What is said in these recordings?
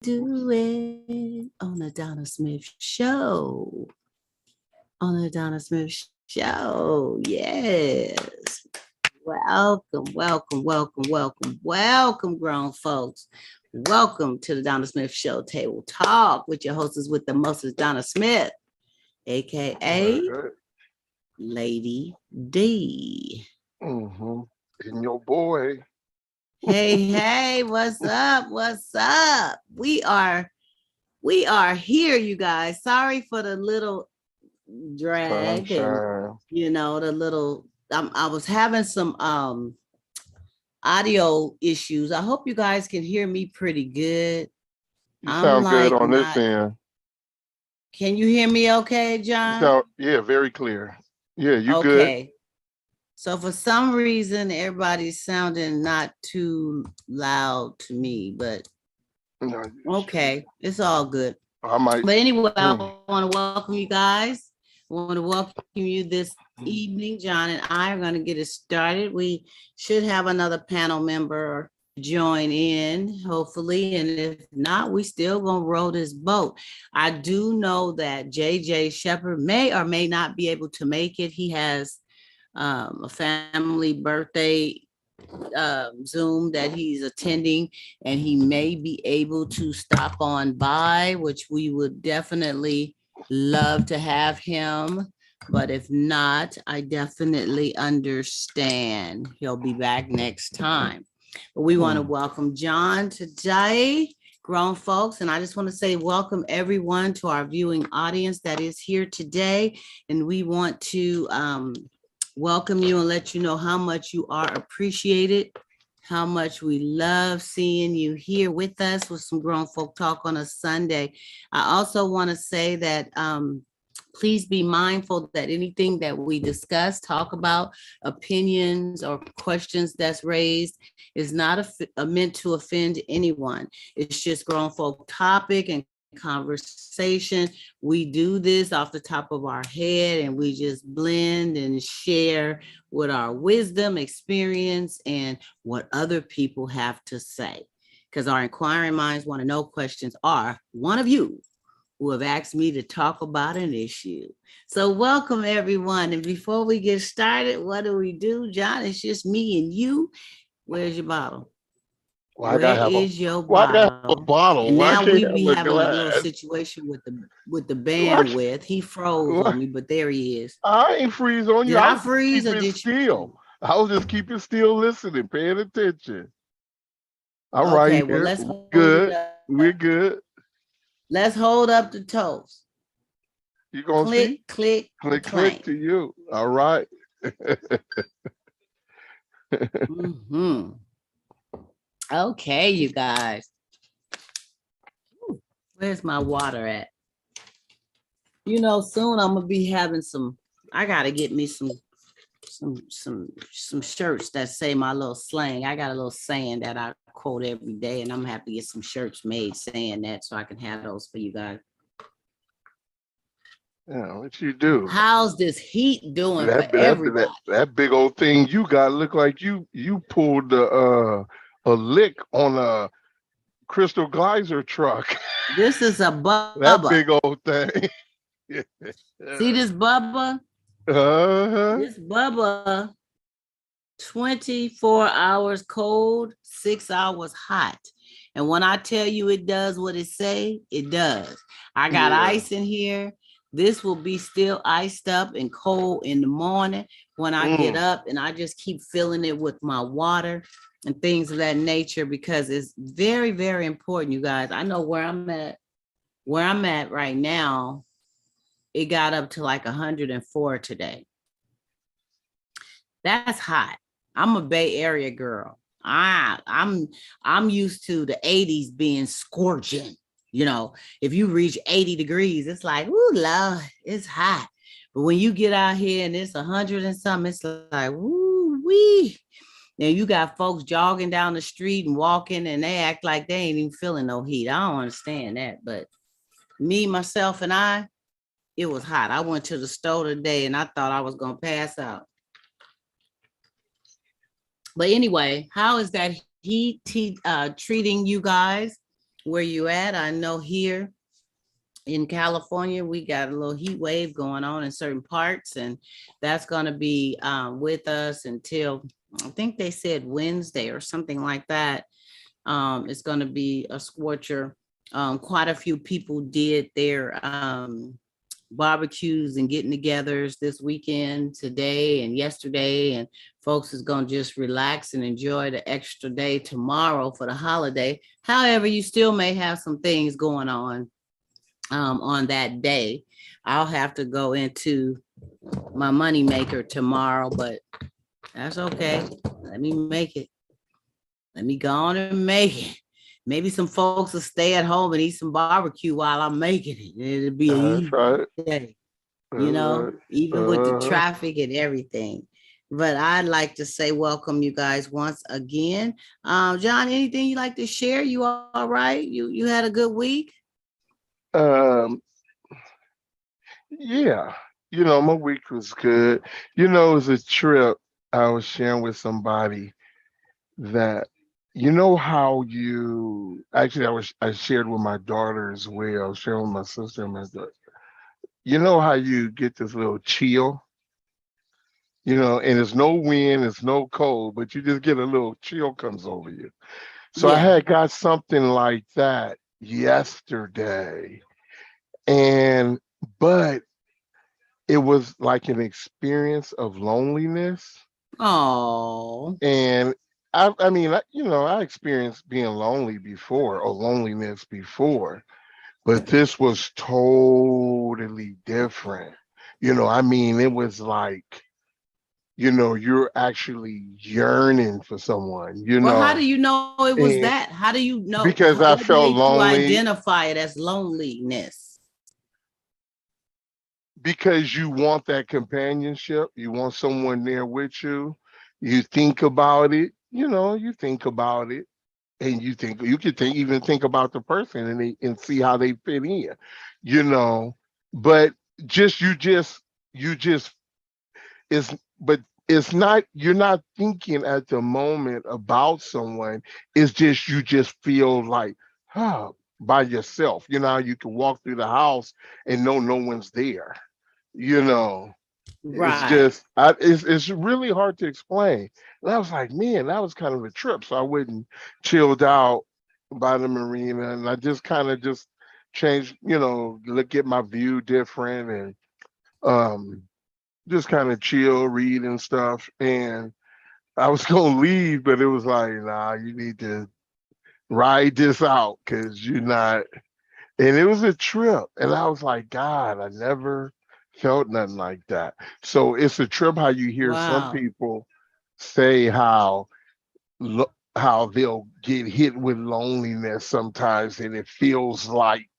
do it on the Donna Smith Show. On the Donna Smith Show. Yes. Welcome, grown folks. Welcome to the Donna Smith Show Table Talk with your hostess with the mostest, Donna Smith, aka Lady D. Mm-hmm. And your boy. Hey, what's up? What's up? We are here, you guys. Sorry for the little drag and Sunshine. the little I was having some audio issues. I hope you guys can hear me pretty good. You I'm sound good like on this not end. Can you hear me okay, You John? sound, yeah, very clear. Yeah, you good. Okay. So for some reason everybody's sounding not too loud to me, but No, okay, it's all good. I might. But anyway, I Mm. want to welcome you guys. I want to welcome you this evening. John and I are going to get it started. We should have another panel member join in, hopefully. And if not, we still going to roll this boat. I do know that JJ Shepherd may or may not be able to make it. He has a family birthday Zoom that he's attending, and he may be able to stop on by, which we would definitely love to have him. But if not, I definitely understand. He'll be back next time. But we want to welcome John today, grown folks. And I just want to say welcome everyone to our viewing audience that is here today. And we want to welcome you and let you know how much you are appreciated, how much we love seeing you here with us with some grown folk talk on a Sunday. I also want to say that please be mindful that anything that we discuss, talk about, opinions or questions that's raised is not meant to offend anyone. It's just grown folk topic and conversation. We do this off the top of our head and we just blend and share with our wisdom, experience, and what other people have to say. Because our inquiring minds want to know questions are one of you who have asked me to talk about an issue. So welcome everyone. And before we get started, what do? John, it's just me and you. Where's your bottle? Well, Where is your bottle? a bottle? And Why now can't we I have be a having a little glass? situation with the Why, bandwidth. He froze why, on me, but there he is. I ain't freeze on Did you. I I was just freeze or keeping did still. you? I was just keeping still, listening, paying attention. I'm Okay, right well, here. let's We're hold it good. up. We're good. Let's hold up the toast. You gonna see? Click, click, Click, click clank. to you. All right. Mm-hmm. Okay, you guys. Where's my water at? Soon I'm gonna be having I gotta get me some shirts that say my little slang. I got a little saying that I quote every day, and I'm gonna have to get some shirts made saying that so I can have those for you guys. Yeah, what you do? How's this heat doing for That that that everybody? that big old thing you got look like you pulled a lick on a Crystal Geyser truck. This is a That bubba. big old thing. See this bubba? Uh-huh. This bubba, 24 hours cold, 6 hours hot. And when I tell you it does what it say, it does. I got Yeah. ice in here. This will be still iced up and cold in the morning when I get Mm. up, and I just keep filling it with my water and things of that nature because it's very, very important, you guys. I know where I'm at. Where I'm at right now, it got up to like 104 today. That's hot. I'm a Bay Area girl. I'm used to the 80s being scorching. If you reach 80 degrees, it's like, ooh, Lord, it's hot. But when you get out here and it's 100 and something, it's like, ooh, wee. Now you got folks jogging down the street and walking, and they act like they ain't even feeling no heat. I don't understand that. But me, myself, and it was hot. I went to the store today and I thought I was going to pass out. But anyway, how is that heat treating you guys? where you at. I know here in California, we got a little heat wave going on in certain parts, and that's going to be with us until I think they said Wednesday or something like that. It's going to be a scorcher. Quite a few people did their barbecues and getting togethers this weekend, today and yesterday, and folks is going to just relax and enjoy the extra day tomorrow for the holiday. However, you still may have some things going on that day. I'll have to go into my money maker tomorrow, but that's okay. Let me make it. Let me go on and make it. Maybe some folks will stay at home and eat some barbecue while I'm making it. It'll be an That's right. easy day, That's right. even with the Uh-huh. traffic and everything. But I'd like to say welcome you guys once again. John, anything you like to share? You all right? You had a good week? Um, yeah. My week was good. It was a trip I was sharing with somebody that how you actually I shared with my daughter as well. I was sharing with my sister and my daughter. You know how you get this little chill, and it's no wind, it's no cold, but you just get a little chill comes over you. So I Yeah. had got something like that yesterday. And but it was like an experience of loneliness. Oh, And I mean, I experienced being lonely before or loneliness before, but this was totally different. I mean, it was like, you're actually yearning for someone, well, how do you know it was and that? How do you know? because I What felt made you lonely, identify it as loneliness? because you want that companionship, you want someone there with you. You think about it, you think about it, and you could even think about the person and see how they fit in, you know. But just you just it's but it's not, you're not thinking at the moment about someone. It's just you just feel like, by yourself. You can walk through the house and know no one's there, you know. It's Right. just it's really hard to explain. And I was like, man, that was kind of a trip. So I went and chilled out by the marina, and I just kind of just changed, look at my view different, and um just kind of chill, read and stuff. And I was gonna leave, but it was like, nah, you need to ride this out because you're not. And it was a trip. And I was like, God, I never felt nothing like that. So it's a trip how you hear some Wow. people say how they'll get hit with loneliness sometimes, and it feels like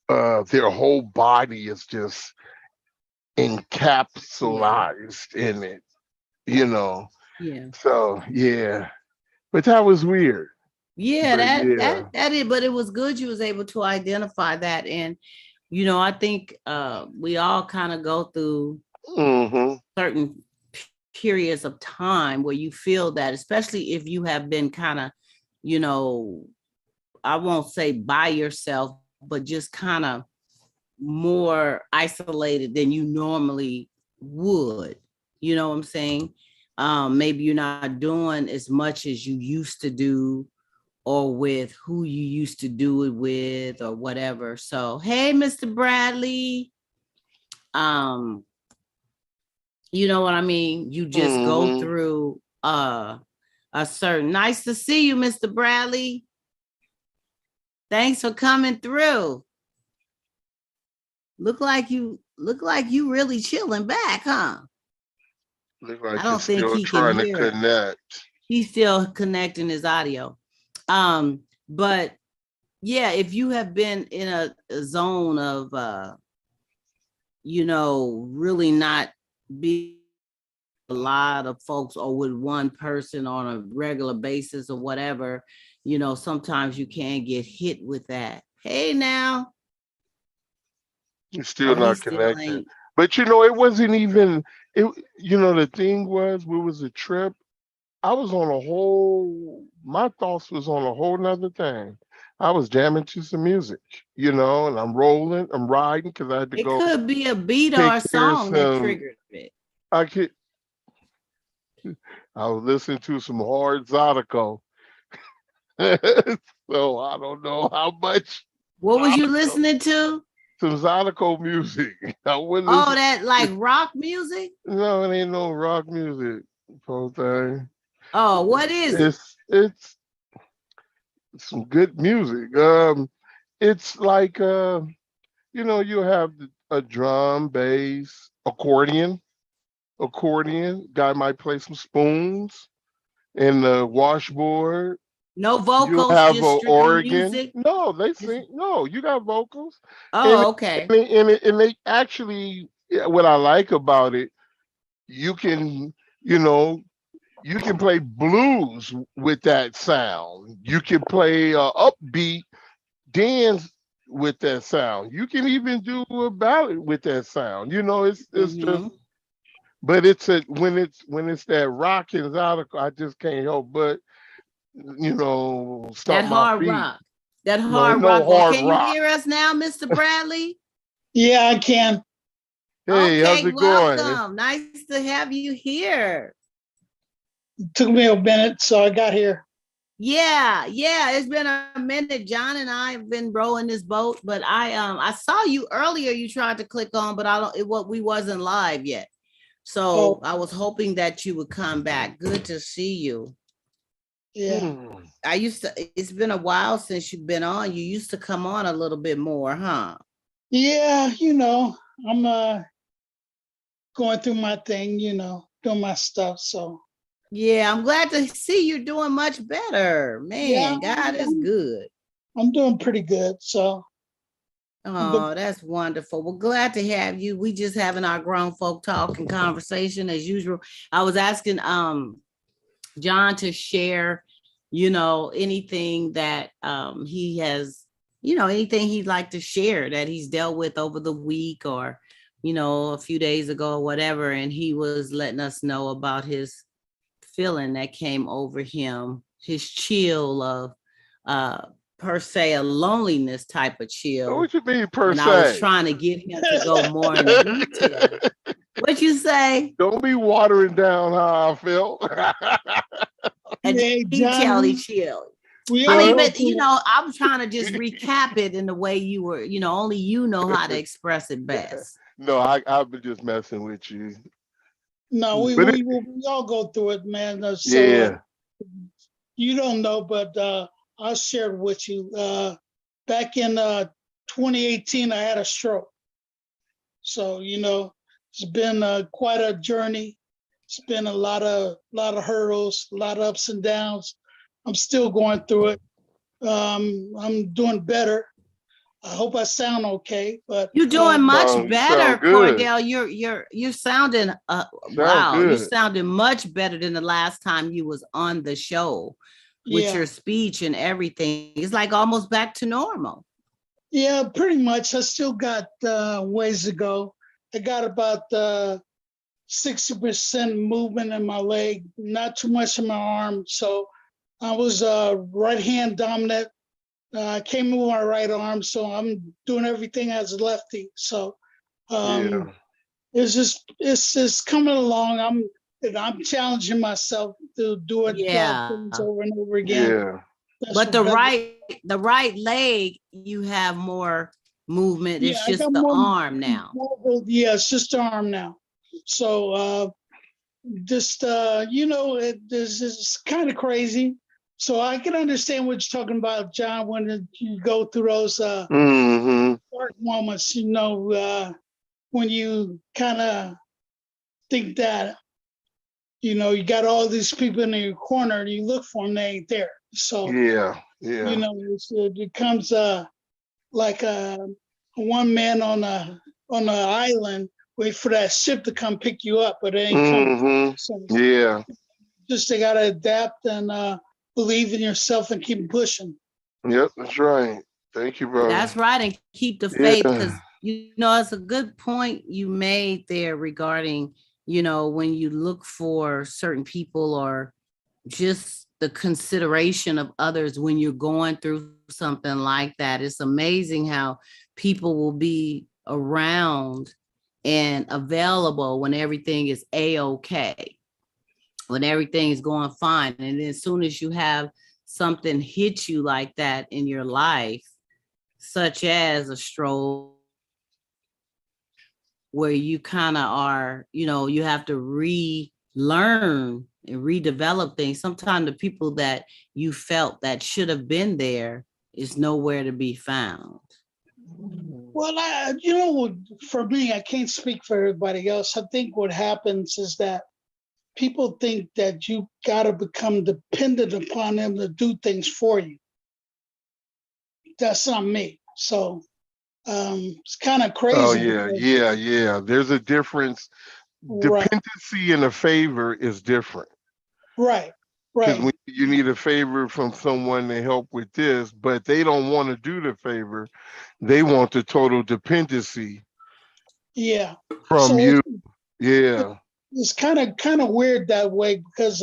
their whole body is just Yeah. encapsulated in it, you know. Yeah. So yeah. But that was weird. Yeah, But that yeah. that that is, but it was good you was able to identify that. And I think we all kind of go through Hmm. certain periods of time where you feel that, especially if you have been kind of, you know, I won't say by yourself, but just kind of more isolated than you normally would. You know what I'm saying? Maybe you're not doing as much as you used to do, or with who you used to do it with, or whatever. So, hey, Mr. Bradley, um, you know what I mean? You just go Hmm. through a certain, nice to see you, Mr. Bradley. Thanks for coming through. Look like you really chilling back, huh? Look I like you're don't think still he can trying to hear. connect. He's still connecting his audio. But yeah, if you have been in a zone of really not be a lot of folks, or with one person on a regular basis or whatever, sometimes you can get hit with that. Hey now. You're still Oh, he not still connected. ain't. But it wasn't even it. The thing was, we was a trip. I was on a whole. My thoughts was on a whole nother thing. I was jamming to some music, and I'm rolling, I'm riding because I had to It go could be a beat take or a care of song that some. triggered it. I could. I was listening to some hard Zydeco, so I don't know how much What was you Zydeco, listening to? some Zydeco music. I wouldn't Oh, listen. that like rock music? No, it ain't no rock music. Whole thing. Oh, what is it? It's some good music. It's like you have a drum, bass, accordion. Guy might play some spoons and the washboard. No You vocals, have just a strictly organ. music? No, they sing. No, you got vocals, and Oh, okay. and they actually. Yeah, what I like about it, you can you know you can play blues with that sound. You can play upbeat dance with that sound. You can even do a ballad with that sound. It's just, Mm-hmm. but when it's that rock and Zydeco, I just can't help but That stomp my hard feet. rock. That No, ain't hard no rock. Well, hard can you rock. hear us now, Mr. Bradley? Yeah, I can. Hey, how's Okay, it going? welcome. Nice to have you here. It took me a minute, so I got here. Yeah, it's been a minute. John and I have been rowing this boat, but I saw you earlier. You tried to click on, but I don't. We wasn't live yet, so Oh, I was hoping that you would come back. Good to see you. yeah. Hmm. It's been a while since you've been on. You used to come on a little bit more, huh? Yeah, I'm going through my thing, doing my stuff. So Yeah, I'm glad to see you're doing much better. yeah, Man, God is good. I'm doing pretty good. So but Oh, that's wonderful. Well, glad to have you. We just having our grown folk talk and conversation as usual. I was asking John to share, anything that he has, anything he'd like to share that he's dealt with over the week or, a few days ago or whatever. And he was letting us know about his feeling that came over him, his chill of per se a loneliness type of chill. What you mean per And I was se? trying to get him to go more in detail. What you say? Don't be watering down how I feel. A hey, detailed John, chill. we I all mean, Huh? go but through. I'm trying to just recap it in the way you were, only you know how to express it best. No, I've been just messing with you. No, we But we we all go through it, man. So yeah. you don't know, but I'll share it with you. Back in 2018, I had a stroke. So it's been quite a journey. It's been a lot of hurdles, a lot of ups and downs. I'm still going through it. I'm doing better. I hope I sound okay, but You're doing much No, you better, sound good. Cordell. You're sounding Sound wow, you're good. sounding much better than the last time you was on the show with yeah, your speech and everything. It's like almost back to normal. yeah, pretty much. I still got ways to go. I got about 60% movement in my leg, not too much in my arm. So I was right hand dominant. I can't move my right arm, so I'm doing everything as a lefty. So Yeah. it's just coming along. I'm challenging myself to do it Yeah. things over and over again. Yeah. That's But what better. the right leg, you have more movement. Yeah, It's I just got the more. arm now. Yeah, it's just the arm now. So just it's kind of crazy. So I can understand what you're talking about, John, when you go through those Mm-hmm. dark moments. When you kind of think that you got all these people in your corner, and you look for them, they ain't there. So Yeah. Yeah. it becomes like one man on a island wait for that ship to come pick you up, but it ain't coming. Mm-hmm. So Yeah. just they gotta adapt and believe in yourself and keep pushing. Yep, that's right. Thank you, brother. That's right. And keep the faith Yeah. because, it's a good point you made there regarding, when you look for certain people or, just the consideration of others when you're going through something like that. It's amazing how people will be around and available when everything is a-okay, when everything is going fine. And then as soon as you have something hit you like that in your life, such as a stroke, where you kind of are, you have to relearn and redevelop things. Sometimes the people that you felt that should have been there is nowhere to be found. Well, for me, I can't speak for everybody else. I think what happens is that people think that you got to become dependent upon them to do things for you. That's not me. So it's kind of crazy. Oh yeah. There's a difference. Right. Dependency and a favor is different. Right. Because Right. when you need a favor from someone to help with this, but they don't want to do the favor, they want the total dependency Yeah. from So you. Yeah. it's kind of weird that way because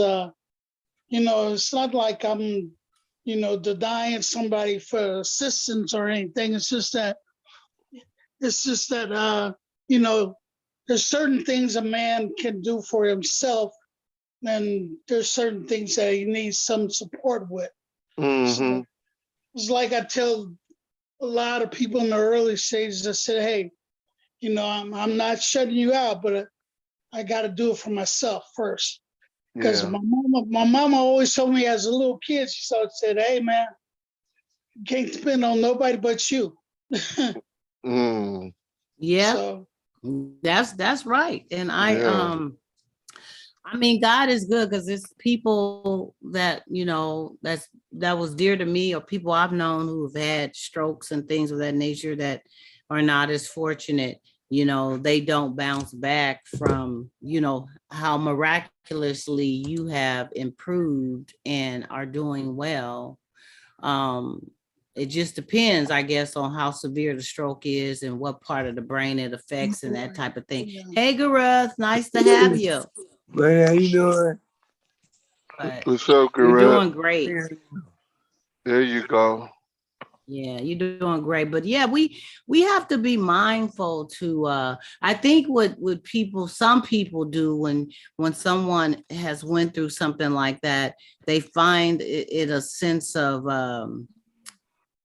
it's not like I'm denying somebody for assistance or anything. It's just that there's certain things a man can do for himself, and there's certain things that he needs some support with. Mm-hmm. So it's like I tell a lot of people in the early stages, I said, hey, I'm not shutting you out, but I got to do it for myself first. Because Yeah. my mama always told me as a little kid, she said, hey, man, you can't depend on nobody but you. Mm. Yeah, So, that's right. And Yeah. I mean, God is good because it's people that, that was dear to me, or people I've known who have had strokes and things of that nature that are not as fortunate. They don't bounce back from, how miraculously you have improved and are doing well. It just depends, I guess, on how severe the stroke is and what part of the brain it affects and that type of thing. yeah. Hey, Gareth, nice to have you. But how you doing? But What's up, you're Garrett? doing great. There you go. Yeah, you're doing great. But yeah, we have to be mindful to I think what some people do when someone has went through something like that, they find it a sense of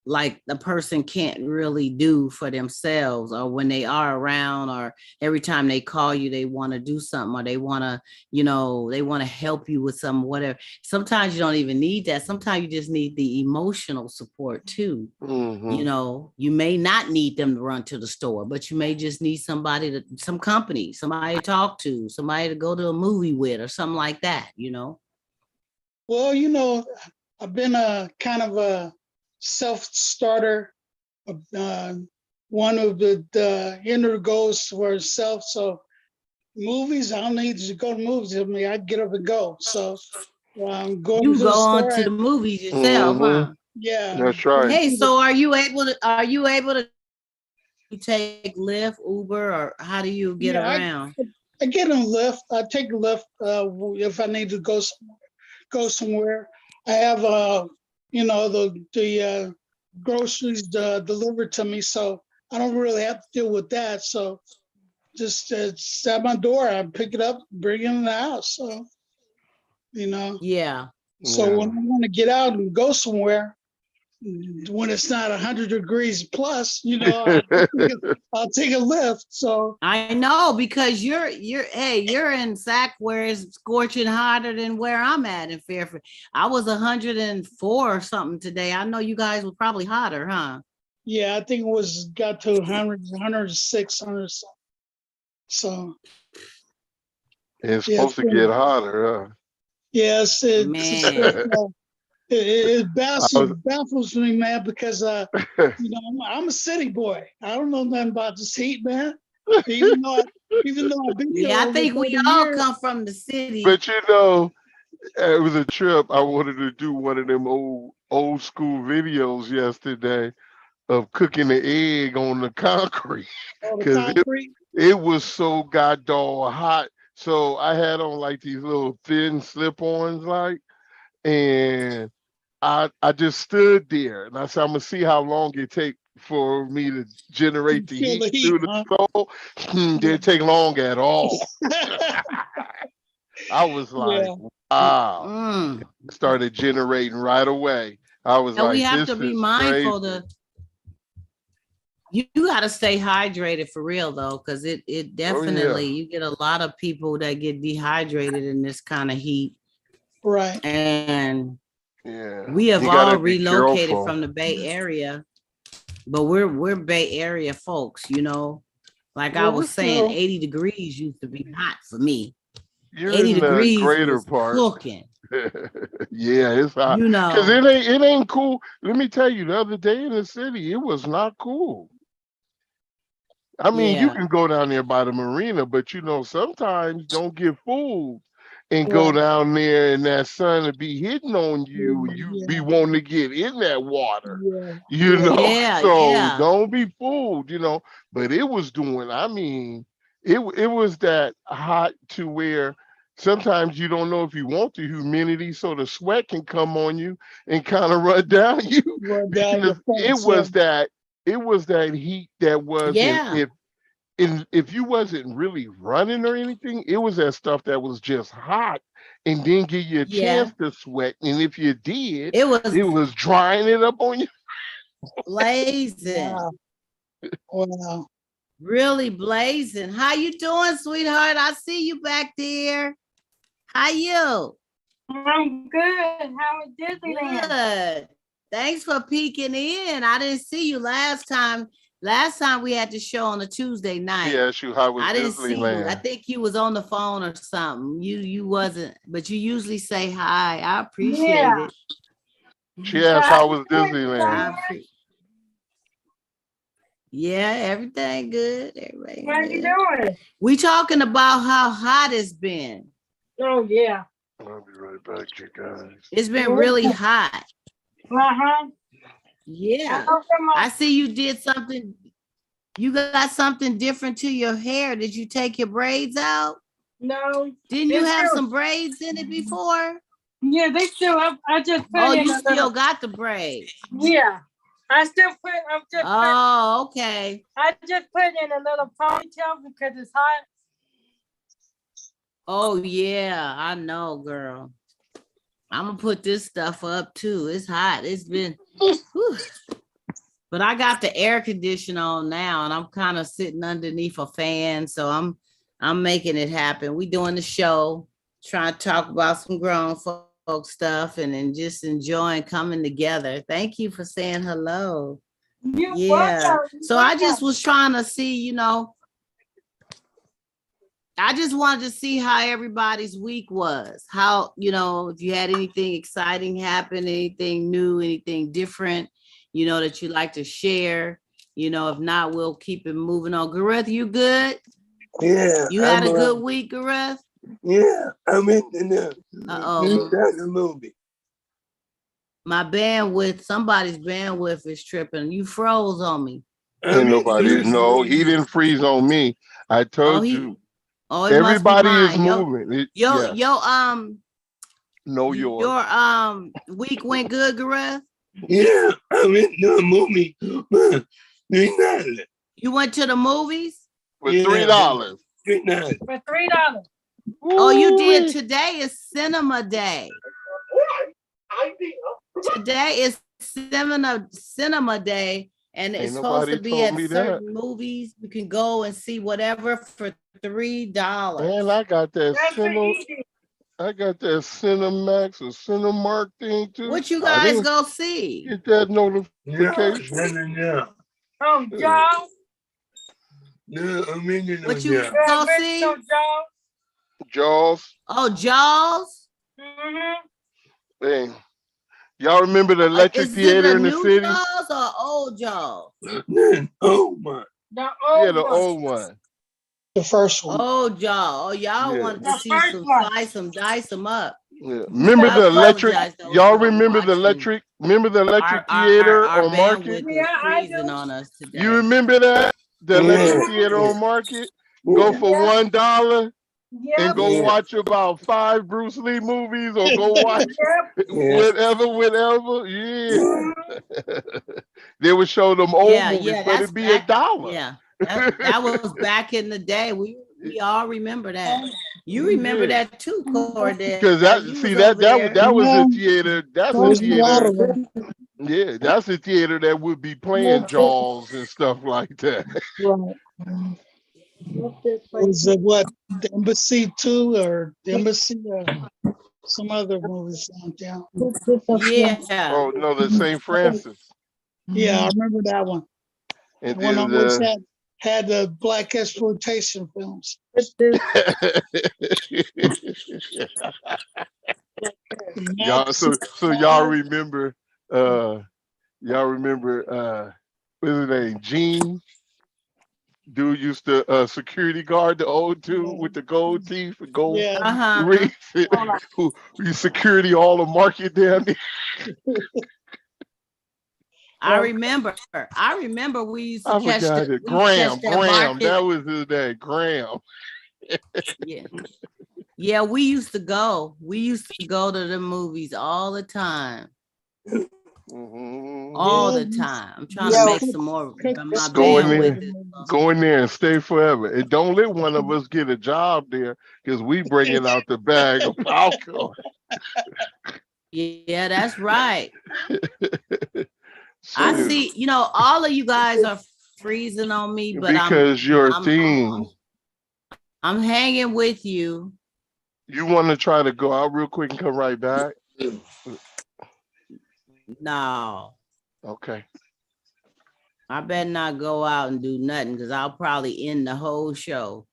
like the person can't really do for themselves, or when they are around, or every time they call you, they want to do something, or they want to, they want to help you with some whatever. Sometimes you don't even need that. Sometimes you just need the emotional support too. Mm-hmm. You may not need them to run to the store, but you may just need some company, somebody to talk to, somebody to go to a movie with, or something like that. Well, I've been a kind of a self-starter. One of the inner goals for self. So movies, I don't need to go to movies. I mean, I get up and go. So going You to the go on store. to the movies yourself, Mm-hmm. huh? Yeah. That's right. Hey, so are you able to take Lyft, Uber, or how do you get Yeah, around? I get a Lyft. I take a Lyft if I need to go somewhere. I have the groceries delivered to me, so I don't really have to deal with that. So just it's at my door. I pick it up, bring it in the house. So Yeah. so when Yeah. I want to get out and go somewhere, when it's not 100 degrees plus, I'll take a lift. So I know, because you're in Sac where it's scorching hotter than where I'm at in Fairfield. I was 104 or something today. I know you guys were probably hotter, huh? yeah, I think it got to 100, 106, 100. So It's yeah, supposed to get hotter, yes, Man. it huh? I baffles me, man, because was, I'm a city boy. I don't know nothing about this heat, man. Even though I've been here Yeah, I over think we 30 all years. come from the city. but it was a trip. I wanted to do one of them old school videos yesterday of cooking the egg on the concrete All the because concrete. it was so goddamn hot. So I had on like these little thin slip-ons, like, and I just stood there and I said, I'm gonna see how long it take for me to generate the Feel heat the heat, through the huh? stove. Didn't take long at all. I was like, Yeah. wow. Mm. Started generating right away. I was And we like, have this to be is mindful crazy. you got to stay hydrated for real though, because it definitely, you get a lot of people that get dehydrated in this kind of heat. Right. And Yeah. we have You all gotta be relocated careful. from the Bay Area, but we're Bay Area folks, you know. Like I Well, was we're saying, still, 80 degrees used to be hot for me. you're 80 in the degrees greater was part. cooking, Yeah, it's hot. you Cause know. it ain't cool. Let me tell you, the other day in the city, it was not cool. I mean, you Yeah, can go down there by the marina, but you know, sometimes don't get fooled and go Right. down there and that sun will be hitting on you. You be Yeah. wanting to get in that water, Yeah. you Yeah. know. yeah, So yeah, don't be fooled, you know. But it was doing, I mean, it was that hot to where sometimes you don't know if you want the humidity, so the sweat can come on you and kind of run down you Run down your because face. Yeah. it was that heat that wasn't yeah, if you wasn't really running or anything, it was that stuff that was just hot and didn't give you a yeah. chance to sweat. And if you did, It was it was drying it up on you. blazing, Wow. Wow. really blazing. How you doing, sweetheart? I see you back there. How you? I'm good. How was Disneyland? Good. Thanks for peeking in. I didn't see you last time. Last time we had the show on a Tuesday night. Yeah, shoot, how was I didn't see you. I Disneyland? think you was on the phone or something. You wasn't, but you usually say hi. I appreciate Yeah. it. She asked, I how just was went Disneyland? I somewhere. appre- yeah, everything good. Everything What are you good. doing? We talking about how hot it's been. Oh, yeah. I'll be right back, you guys. It's been really Uh hot. huh. Yeah. Come I on. see you did something. You got something different to your hair. Did you take your braids out? No. Didn't you They have still, some braids in it before? yeah, they still up. I just put Oh, in you a still little. got the braids. Yeah. I'm just put, Oh, okay. I just put in a little ponytail because it's hot. Oh, yeah, I know, girl. I'm gonna put this stuff up too. It's hot. It's been, whew. But I got the air conditioner on now, and I'm kind of sitting underneath a fan, so I'm making it happen. We doing the show, trying to talk about some grown folk stuff, and then just enjoying coming together. Thank you for saying hello. You Yeah. welcome. So I just was trying to see, you know, I just wanted to see how everybody's week was. How, you know, if you had anything exciting happen, anything new, anything different, you know, that you'd like to share. You know, if not, we'll keep it moving on. Gareth, you good? Yeah, You had a good week, Gareth? Yeah, I'm in the Uh-oh. the movie. My bandwidth, somebody's bandwidth is tripping. You froze on me. Ain't nobody, no, he didn't freeze on me. I Oh, told you, it must be everybody is mine. moving. Yes, know yours. Your week went good, Gareth? Yeah, I'm in the movie. $3. You went to the movies? For Yeah. $3. $3. For $3. Oh, you did. Ooh-wee. Today is cinema day. Today is cinema day, and Ain't it's supposed to nobody be told at me that. certain movies. You can go and see whatever for $3. Man, I got that That's for Cine, easy. I got that Cinemax or Cinemark thing too. What you I guys didn't go see? get that No, notification. no. Oh, Jaws. No, I'm in the What you yeah. go The see? original Jaws. Jaws. Oh, Jaws. Mm-hmm. Hey, y'all remember the electric Is it theater a in the new city? Jaws or old Jaws? Oh my. The Yeah, old the one. old one. The first one. Old Jaws. Oh, y'all Yeah. wanted to The see first some one. slice them, dice them up. Yeah. Remember I the electric? apologize those Y'all who are remember the watching. electric? Remember the electric theater Our on Market? bandwidth is Yeah, I freezing do. on us You today. remember that? The Yeah. electric theater on Market? Go for Yeah. $1. Yep. go Yeah. watch about 5 Bruce Lee movies or go watch Yep. whatever. Yeah. They would show them old Yeah, movies, yeah, but that's it'd be back. $1. Yeah, that was back in the day. We all remember that. You remember Yeah. that too, Cordell. Because You was over there. that was a Yeah, theater. That's a there's a lot theater. of them. Yeah, that's a theater that would be playing Jaws and stuff like that. Right. Was it what, the Embassy 2 or the Embassy or some other movies downtown? Yeah, Oh no, the St. Francis. Yeah, I remember that one. And The one then always the had the black exploitation films. y'all so y'all remember what's his name? Gene? Dude used to security guard the old dude with the gold teeth and gold Yeah, uh-huh. rings who security all the market down there. I remember we used to I catch forgot the it. we used to catch that Graham. market. That was his name. Graham. Yeah. Yeah, we used to go. We used to go to the movies all the time. Mhm. All Yeah, the time. I'm trying Yeah. to make some more of my Go in band there. with it. Go in there and stay forever. And don't let one of us get a job there because we bringing out the bag of popcorn. Yeah, that's right. So, I see, all of you guys are freezing on me, but because your I'm theme, I'm hanging with you. you want to try to go out real quick and come right back? No, Okay. I better not go out and do nothing because I'll probably end the whole show.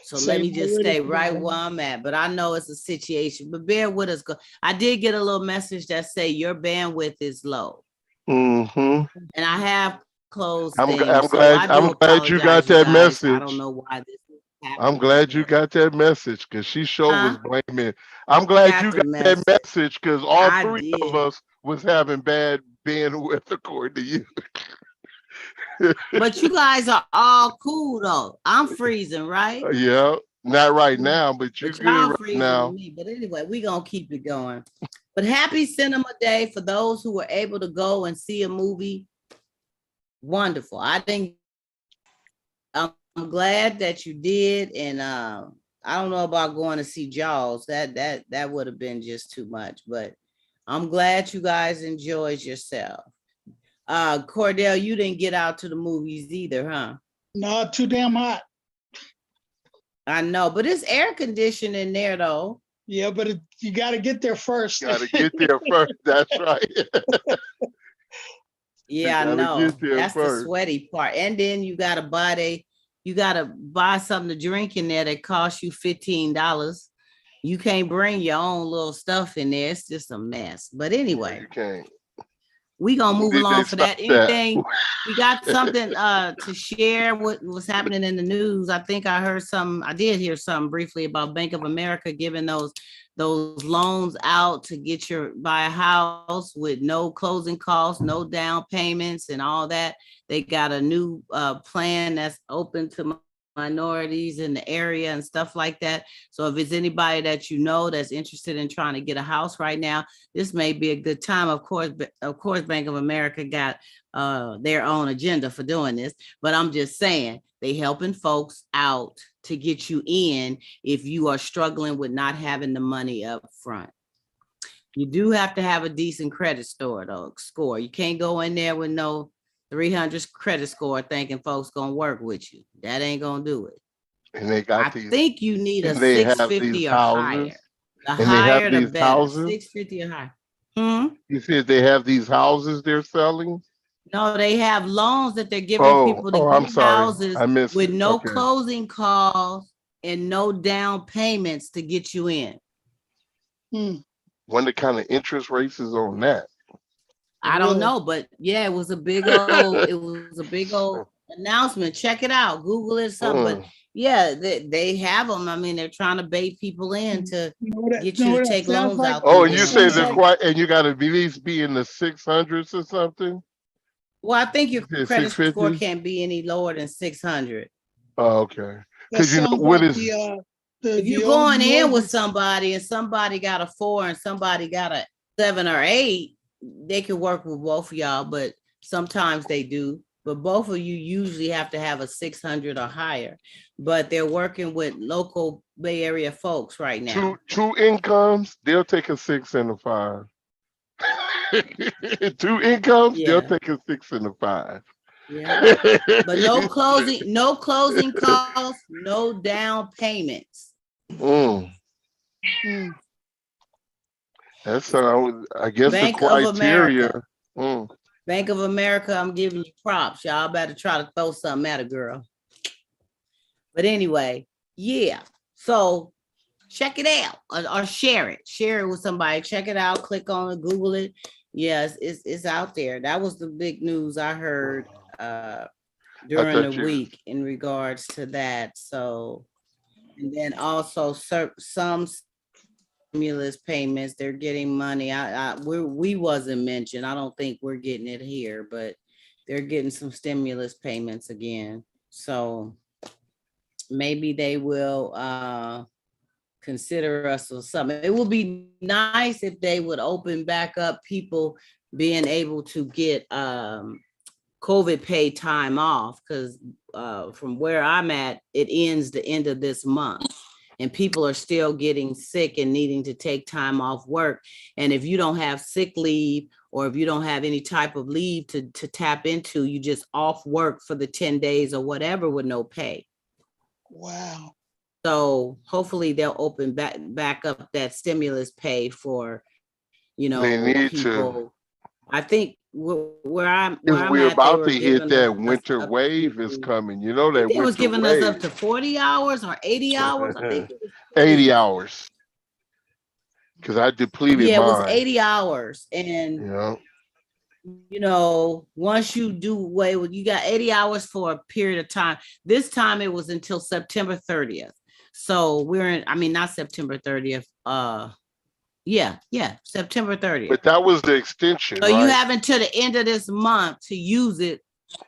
So So let me you're just ready stay for right that. where I'm at. But I know it's a situation. But bear with us. I did get a little message that say your bandwidth is low, Mm-hmm. and I have closed I'm things. So glad I do you got apologize, you that guys. I message. don't know why this is I'm happening. glad you got that message because she sure was Huh? blaming. I'm glad Got you the got that message. message because all I 3 of did. us was having bad bandwidth according to you. But you guys are all cool though. I'm freezing, right? Yeah, not right now, but you But good y'all right freezing with now. me. But anyway, we gonna keep it going. But happy Cinema Day for those who were able to go and see a movie. Wonderful. I'm glad that you did, and I don't know about going to see Jaws. That would have been just too much. But I'm glad you guys enjoyed yourself. Cordell, you didn't get out to the movies either, huh? Not too damn hot. I know, but it's air conditioned in there though. Yeah, but you got to get there first. Got to get there first. That's right. Yeah, I gotta know. get there That's the first. sweaty part. And then you gotta buy something to drink in there that costs you $15. You can't bring your own little stuff in there. It's just a mess. But anyway, You can't. we gonna move They along for that. stopped that. Anything we got something to share what was happening in the news. I think I did hear something briefly about Bank of America giving those loans out to buy a house with no closing costs, no down payments and all that. They got a new plan that's open to minorities in the area and stuff like that. So if it's anybody that that's interested in trying to get a house right now, this may be a good time. Of course, Bank of America got their own agenda for doing this, but I'm just saying they helping folks out to get you in if you are struggling with not having the money up front. You do have to have a decent credit score. You can't go in there with no 300 credit score thinking folks gonna work with you. That ain't gonna do it. And they got I think you need a and they have 650 these or houses. higher. The And they have higher, the these better. houses. 650 or higher. You said they have these houses they're selling. No, they have loans that they're giving people to I'm get sorry. houses I missed with it. no Okay. closing costs and no down payments to get you in. Wonder kind of interest rates is on that. I don't know, but yeah, it was a big old announcement. Check it out. Google it, something. But yeah, they have them. I mean, they're trying to bait people in to get you to take loans out. Oh, and you say they're quite, and you got to at least be in the 600s or something. Well, I think your You said credit score 650s? can't be any lower than 600. Oh, okay. That Because sounds what like is If you're the going in with emergency. somebody and somebody got a 4 and somebody got a 7 or 8, they can work with both of y'all, but sometimes they do. But both of you usually have to have a 600 or higher. But they're working with local Bay Area folks right now. two incomes? They'll take a 6 and a 5. Two incomes? They'll Yeah, take a 6 and a 5. yeah. But no closing costs, no down payments. Mm, Mm. that's I guess the Bank of criteria. America. Mm. Bank of America, I'm giving you props. Y'all better try to throw something at a girl. But anyway, yeah. So check it out or share it. Share it with somebody. Check it out. Click on it. Google it. Yes, it's out there. That was the big news I heard I during the thought you. week in regards to that. So, and then also some stimulus payments, they're getting money. We wasn't mentioned. I don't think we're getting it here, but they're getting some stimulus payments again. So maybe they will consider us or something. It would be nice if they would open back up people being able to get COVID paid time off, because from where I'm at, it ends the end of this month. And people are still getting sick and needing to take time off work. And if you don't have sick leave, or if you don't have any type of leave to tap into, you just off work for the 10 days or whatever with no pay. Wow. So hopefully they'll open back up that stimulus pay for, They need to. people. I think where I'm Because we're at, they about were to hit giving that us winter up wave is to, coming. You know I think that they was winter giving us up wave. to 40 hours or 80 hours. I think it was 80 hours. Because I depleted Yeah, it was mine. 80 hours. And once you do away with, you got 80 hours for a period of time. This time it was until September 30th. So not September 30th. September 30th. But that was the extension, So right? you have until the end of this month to use it,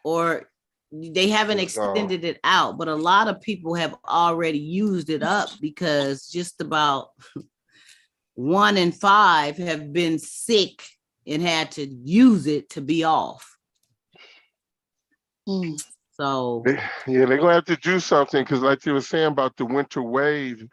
or they haven't extended it out. But a lot of people have already used it up, because just about 1 in 5 have been sick and had to use it to be off. Mm. So they're gonna have to do something, because like they were saying about the winter wave,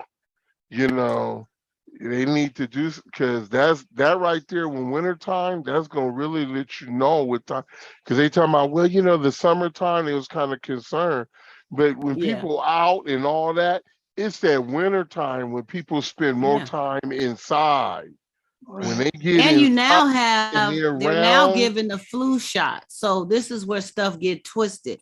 they need to do, because that right there, when wintertime, that's gonna really let you know what time, because they talking about, well, the summertime they was kind of concerned, but when people out and all that, it's that wintertime when people spend more time inside. Right. When they get and you inside now and they're now giving the flu shot. So this is where stuff get twisted.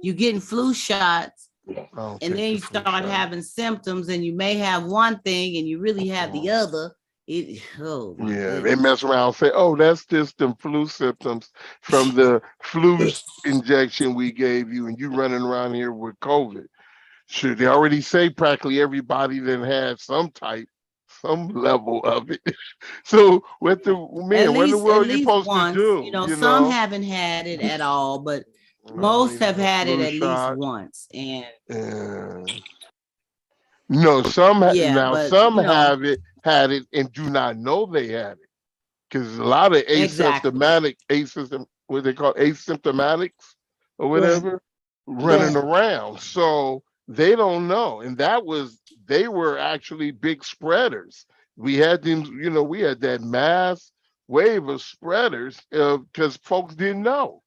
You getting flu shots, and then you start having symptoms, and you may have one thing and you really have the other. They mess around and say, oh, that's just the flu symptoms from the flu injection we gave you, and you running around here with COVID. Should they already say practically everybody then had some level of it. So what the world you supposed once, to do? Some haven't had it at all, but most have had it at least shot. once. And some some but, had it and do not know they had it, because a lot of what they call asymptomatics or whatever, running around, so they don't know. And they were actually big spreaders. We had them, we had that mass wave of spreaders, because folks didn't know.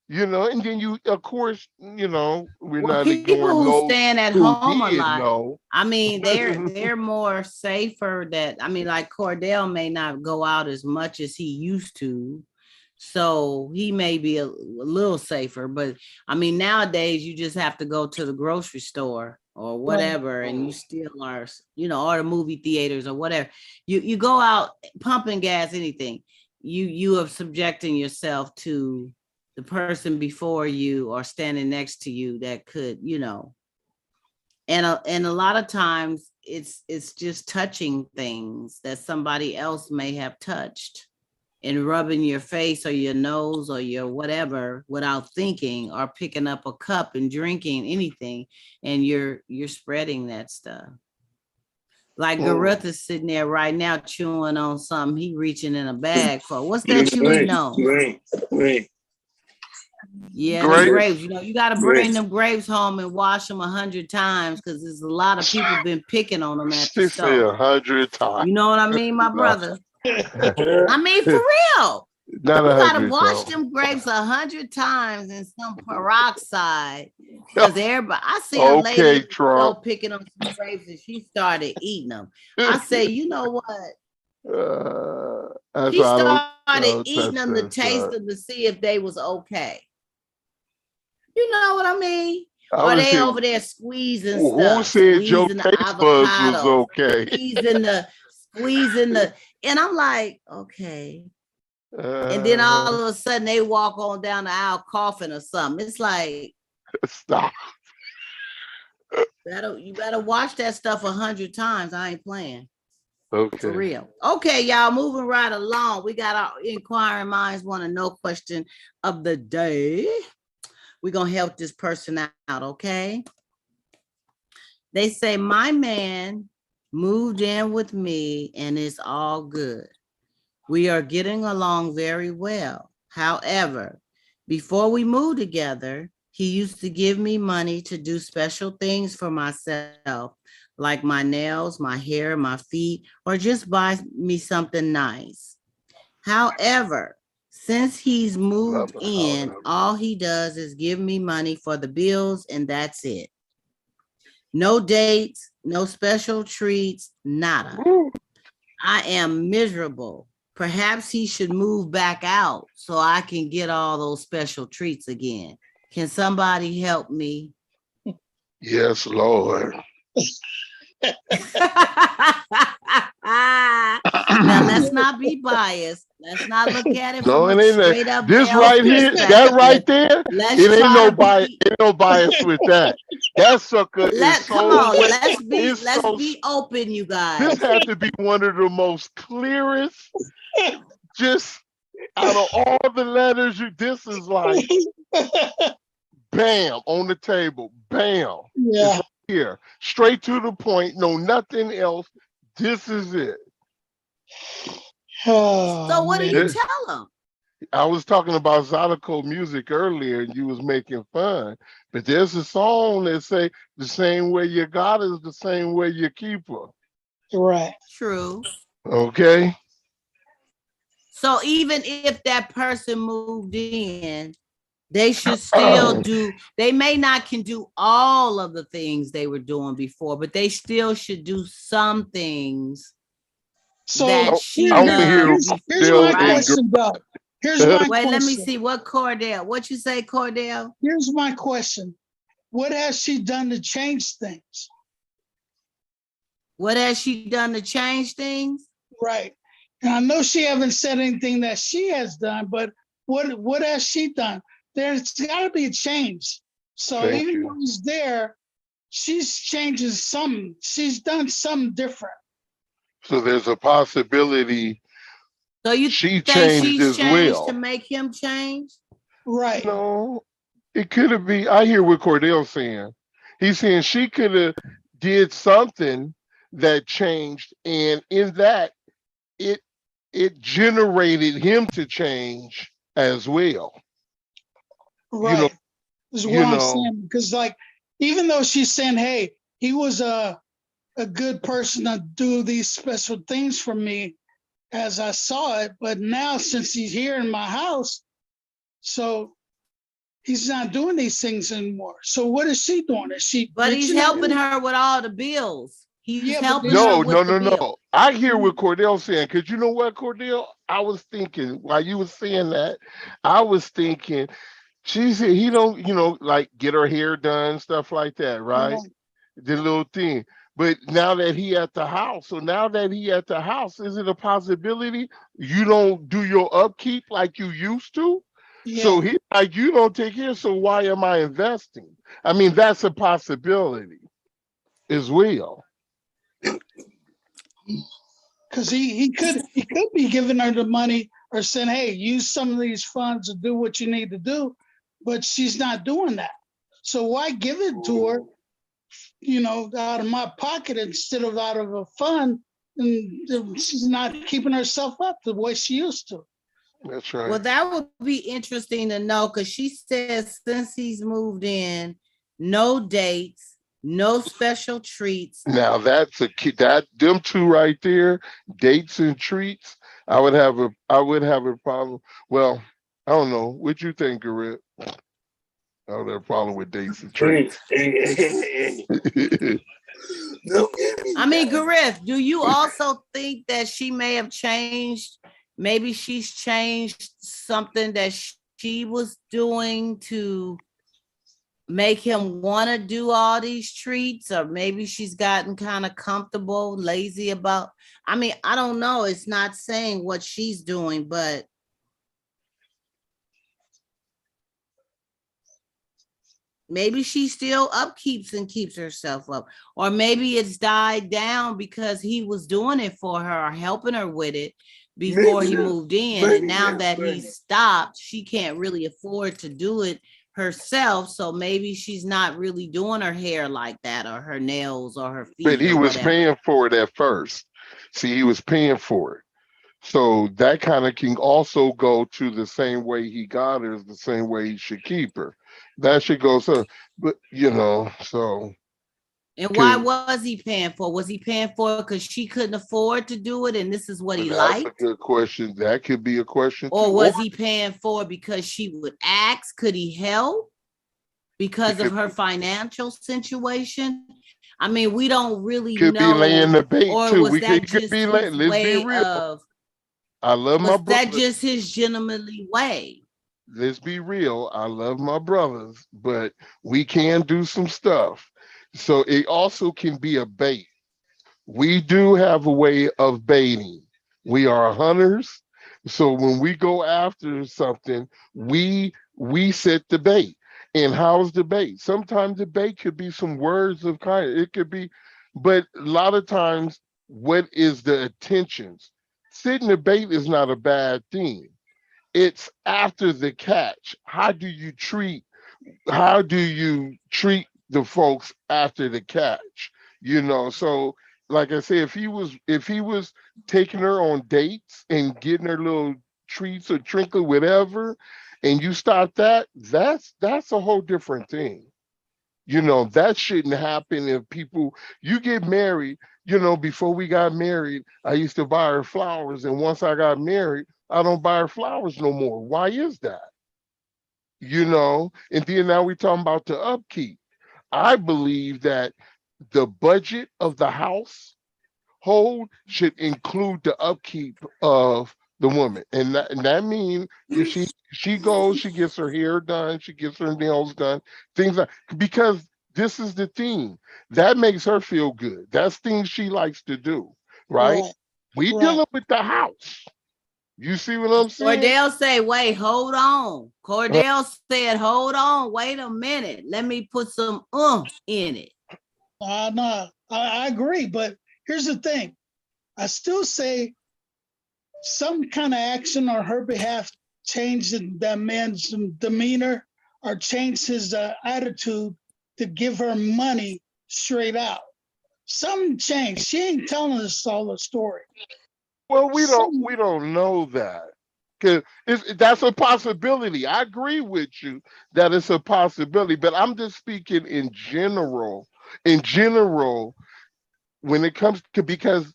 And then of course, we're not people ignoring who those stand at who home a did lot. know. I mean, they're more safer. Like Cordell may not go out as much as he used to, so he may be a little safer. But I mean, nowadays you just have to go to the grocery store or whatever, and you still are, or the movie theaters or whatever. You go out pumping gas, anything. You are subjecting yourself to the person before you or standing next to you that could, and a lot of times it's just touching things that somebody else may have touched. and rubbing your face or your nose or your whatever without thinking, or picking up a cup and drinking anything, and you're spreading that stuff. Like Garetha's sitting there right now chewing on something he reaching in a bag for. What's that you eating on? Great. Yeah, the Grapes. grapes. You know, you got to bring them grapes home and wash them 100 times, because there's a lot of people been picking on them at the She said store. 100 times. You know what I mean, my brother? I mean, for real. Not You gotta 100 wash though. them grapes 100 times in some peroxide. Because everybody, I see a Okay, lady go Trump. picking on some grapes and she started eating them. I say, you know what? That's She why I started don't eating touch them to that taste stuff. them to see if they was okay. You know what I mean? I Or was they saying, over there squeezing who stuff, said your squeezing the taste buds was avocado, okay? squeezing the, and I'm like, okay. And then all of a sudden they walk on down the aisle coughing or something. It's like, Stop. you better watch that stuff 100 times. I ain't playing. Okay. For real. Okay, y'all, moving right along. We got our inquiring minds want to know question of the day. We're going to help this person out, okay? They say, my man moved in with me and it's all good. We are getting along very well. However, before we moved together, he used to give me money to do special things for myself, like my nails, my hair, my feet, or just buy me something nice. However, since he's moved in, all he does is give me money for the bills, and that's it. No dates, no special treats, nada. I am miserable. Perhaps he should move back out so I can get all those special treats again. Can somebody help me? Yes, Lord. Now, let's not be biased. Let's not look at it No, from it a ain't that. straight up This male right here, that right perspective. there, Let's it ain't try no to bias. be, Ain't no bias with that. That sucker is so. come on, let's it's so- be open, you This guys. had to be one of the most clearest. Just out of all the letters, this is like bam on the table, bam. Yeah. It's right here, straight to the point. No, nothing else. This is it. Oh, So what do man. you tell them? I was talking about Zydeco music earlier, and you was making fun. But there's a song that say the same way you got is the same way you keep her. Right. True. Okay. So even if that person moved in, they should still do, they may not can do all of the things they were doing before, but they still should do some things So that she I wanna hear loves here's before, my right? question, Doc. Here's my Wait, let me question. see what Cordell, what you say, Cordell? Here's my question. What has she done to change things? What has she done to change things? Right. And I know she haven't said anything that she has done, but what has she done? There's got to be a change. So Thank even you. though he's there, she's changing something. She's done something different. So there's a possibility So you she think changed she's as changed well. to make him change? Right. No, it could have been. I hear what Cordell's saying. He's saying she could have did something that changed, and in that, it generated him to change as well. Right. Is what you I'm know. saying. Because like, even though she's saying, hey, he was a good person to do these special things for me as I saw it, but now since he's here in my house, so he's not doing these things anymore. So what is she doing? Is she? But he's bitching at helping him? her with all the bills. He's Yeah, but helping this- her No, with no, the no, bills. no. I hear what Cordell's saying, because you know what, Cordell? I was thinking while you were saying that, I was thinking she said he don't, like get her hair done, stuff like that, right? The little thing. But now that he at the house, is it a possibility you don't do your upkeep like you used to? Yeah. So he like, you don't take care, so why am I investing? I mean, that's a possibility as well. Because he could be giving her the money are saying, hey, use some of these funds to do what you need to do, but she's not doing that. So why give it to her, out of my pocket instead of out of a fund? And she's not keeping herself up the way she used to. That's Well, right. that would be interesting to know because she says since he's moved in, no dates, no special treats. Now that's a key. That them two right there, dates and treats. I would have a problem. Well, I don't know. What you think, Garrett? I would have a problem with dates and treats. Hey, don't get me I mean, started. Griff, do you also think that she may have changed? Maybe she's changed something that she was doing to make him want to do all these treats, or maybe she's gotten kind of comfortable, lazy about. I mean, I don't know. It's not saying what she's doing, but maybe she still upkeeps and keeps herself up, or maybe it's died down because he was doing it for her or helping her with it before Maybe he that's moved in, funny, and now that's that he funny. stopped, she can't really afford to do it herself. So maybe she's not really doing her hair like that, or her nails, or her But feet, he or was whatever. paying for it at first. See, he was paying for it. So that kind of can also go to the same way he got her is the same way he should keep her. That should go so, but so And why 'cause was he paying for? Was he paying for it because she couldn't afford to do it, and this is what he that's a liked? good question. That could be a question too. Or Or was he paying for it because she would ask? Could he help it because of could her financial situation? I mean, we don't really could be laying know. the bait Or too. was We could, that it could just be laying. his Let's be way real. of, I love my was that brothers. just his gentlemanly way? Let's be real. I love my brothers, but we can do some stuff. So it also can be a bait. We do have a way of baiting. We are hunters. So when we go after something, we set the bait. And how's the bait? Sometimes the bait could be some words of kindness. It could be, but a lot of times, what is the attentions? Setting the bait is not a bad thing. It's after the catch. How do you treat the folks after the catch? So like I said, if he was taking her on dates and getting her little treats or trinkle, whatever, and you stop that, that's a whole different thing. That shouldn't happen if people you get married. Before we got married, I used to buy her flowers, and once I got married, I don't buy her flowers no more. Why is that? And then now we're talking about the upkeep. I believe that the budget of the household should include the upkeep of the woman. And that means if she goes, she gets her hair done, she gets her nails done, things like, because this is the thing that makes her feel good. That's things she likes to do, right? Right, We right. dealing with the house. You see what I'm saying? Cordell say, wait, hold on. Cordell said, hold on, wait a minute. Let me put some in it. No, I agree. But here's the thing. I still say some kind of action on her behalf changed that man's demeanor or changed his attitude to give her money straight out. Something changed. She ain't telling us all the story. Well, we don't Some, we don't know that. Because that's a possibility. I agree with you that it's a possibility, but I'm just speaking in general. In general, when it comes to, because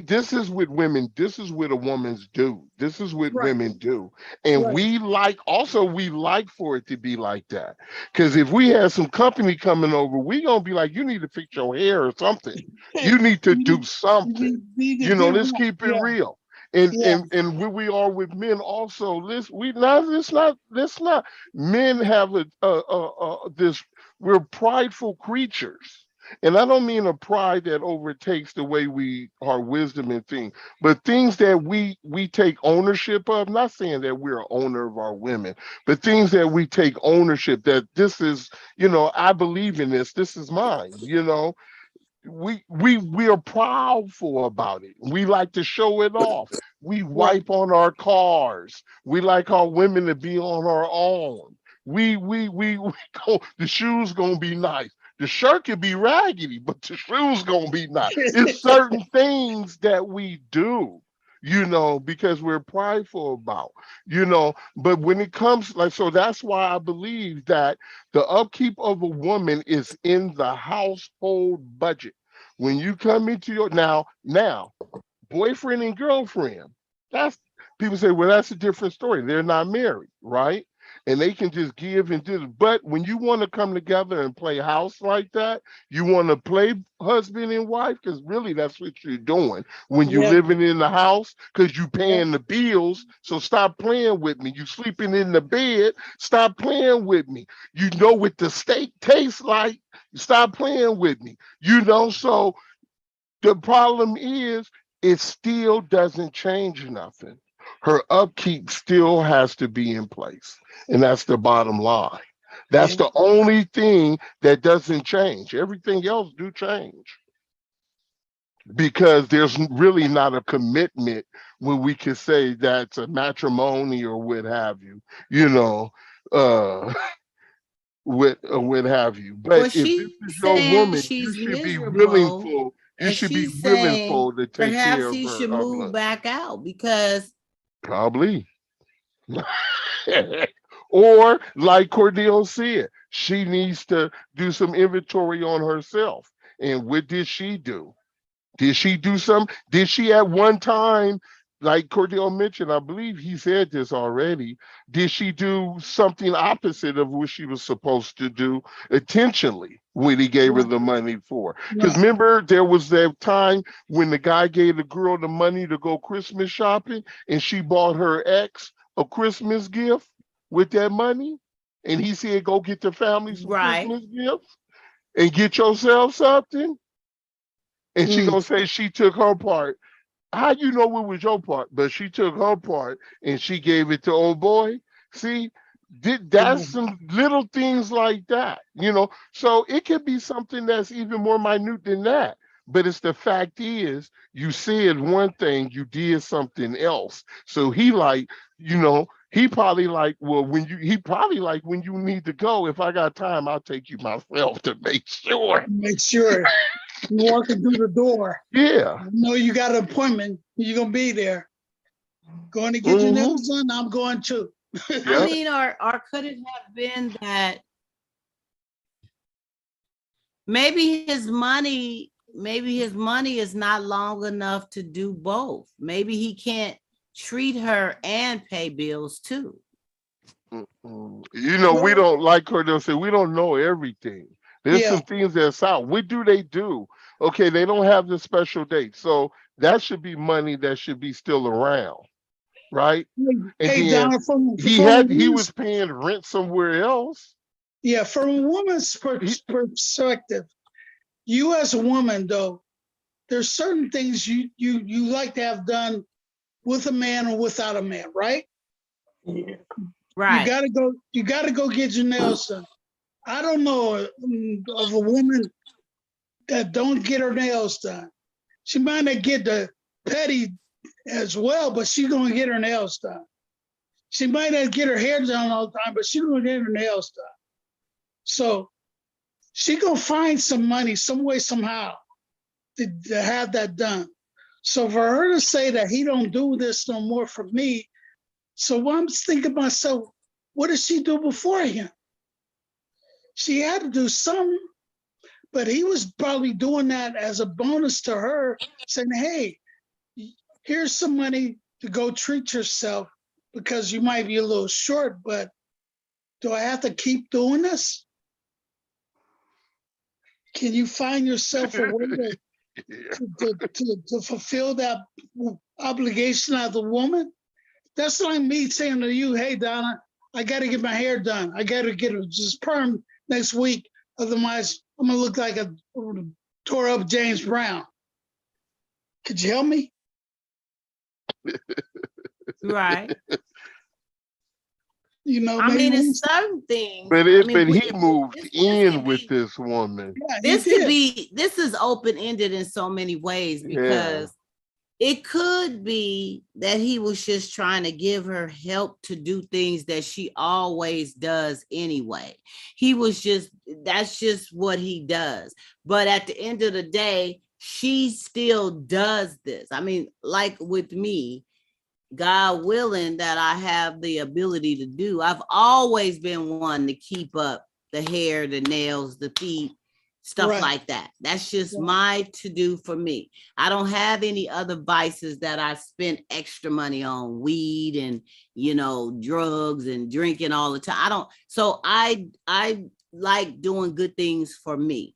this is what women, this is what a woman's do. This is what right, women do. And right. we like for it to be like that. Because if we had some company coming over, we gonna be like, you need to fix your hair or something. You need to You do need, something. you need to get Let's right. keep it Yeah, real. And yeah, and and where we are with men also, let's not men have this, we're prideful creatures. And I don't mean a pride that overtakes the way we our wisdom and things, but things that we take ownership of. Not saying that we're an owner of our women, but things that we take ownership, that this is, I believe in this. This is mine. we are proudful about it. We like to show it off. We Right. wipe on our cars. We like our women to be on our own. We go, the shoes gonna be nice. The shirt could be raggedy, but the shoes gonna be nice. It's certain things that we do, because we're prideful about, but when it comes like, so that's why I believe that the upkeep of a woman is in the household budget. When you come into your now, boyfriend and girlfriend, that's people say, well, that's a different story. They're not married, right? And they can just give and do. But when you want to come together and play house like that, you want to play husband and wife, because really that's what you're doing when you're Yeah, living in the house, because you yeah, paying the bills. So stop playing with me. You sleeping in the bed. Stop playing with me. You know what the steak tastes like. Stop playing with me. So the problem is, it still doesn't change nothing. Her upkeep still has to be in place. And that's the bottom line. That's yeah. the only thing that doesn't change. Everything else do change, because there's really not a commitment when we can say that's a matrimony or what have you, you know, uh, what have you. But Well, if this she's is your saying woman, you she's should be willing miserable, for, you and should be she's willing saying for to take care perhaps of he her should move back out because probably. Or like Cordell said, she needs to do some inventory on herself. And what did she do? Did she do some? Did she at one time, like Cordell mentioned, I believe he said this already, did she do something opposite of what she was supposed to do intentionally when he gave her Right, the money for? Because right, remember, there was that time when the guy gave the girl the money to go Christmas shopping, and she bought her ex a Christmas gift with that money. And he said, go get the family some right. Christmas gifts and get yourself something. And she mm, gonna say she took her part. How you know what was your part? But she took her part and she gave it to old boy. See, that's yeah, some little things like that. So it could be something that's even more minute than that. But it's the fact is, you said one thing, you did something else. So he probably like, well, he probably like, when you need to go, if I got time, I'll take you myself to make sure. make sure you're walking through the door. Yeah. I know you got an appointment. You're gonna be there. Going to get your Mm-hmm. nails done. I'm going too. I Yep. mean, or could it have been that maybe his money is not long enough to do both. Maybe he can't treat her and pay bills too. Mm. We Well, don't, like Cordell said, we don't know everything. There's yeah. some things that's out. What do they do? Okay, they don't have the special date. So that should be money that should be still around, right? And Hey, then Donna, he from a had he was woman's, paying rent somewhere else. yeah, from a woman's He, perspective, you as a woman though, there's certain things you like to have done with a man or without a man, right? Right. You gotta go get your nails done. I don't know of a woman that don't get her nails done. She might not get the petty as well, but she's gonna get her nails done. She might not get her hair done all the time, but she's gonna get her nails done. So she gonna find some money, some way, somehow, to have that done. So for her to say that he don't do this no more for me, so I'm thinking to myself, what did she do before him? She had to do something, but he was probably doing that as a bonus to her, saying, hey, here's some money to go treat yourself because you might be a little short, but do I have to keep doing this? Can you find yourself a way to fulfill that obligation as a woman? That's like me saying to you, hey, Donna, I got to get my hair done. I got to get it just perm next week. Otherwise, I'm going to look like a tore up James Brown. Could you help me? Right. You know, I maybe mean, it's certain things. But I mean, he moved this in could with be, this woman. yeah, he this could did. be, this is open-ended in so many ways Yeah. because it could be that he was just trying to give her help to do things that she always does anyway. He was just, that's just what he does. But at the end of the day, she still does this. I mean, like with me, God willing that I have the ability to do, I've always been one to keep up the hair, the nails, the feet, stuff Right. like that. That's just Right. my to do for me. I don't have any other vices that I spend extra money on, weed and, you know, drugs and drinking all the time. I don't. So I like doing good things for me.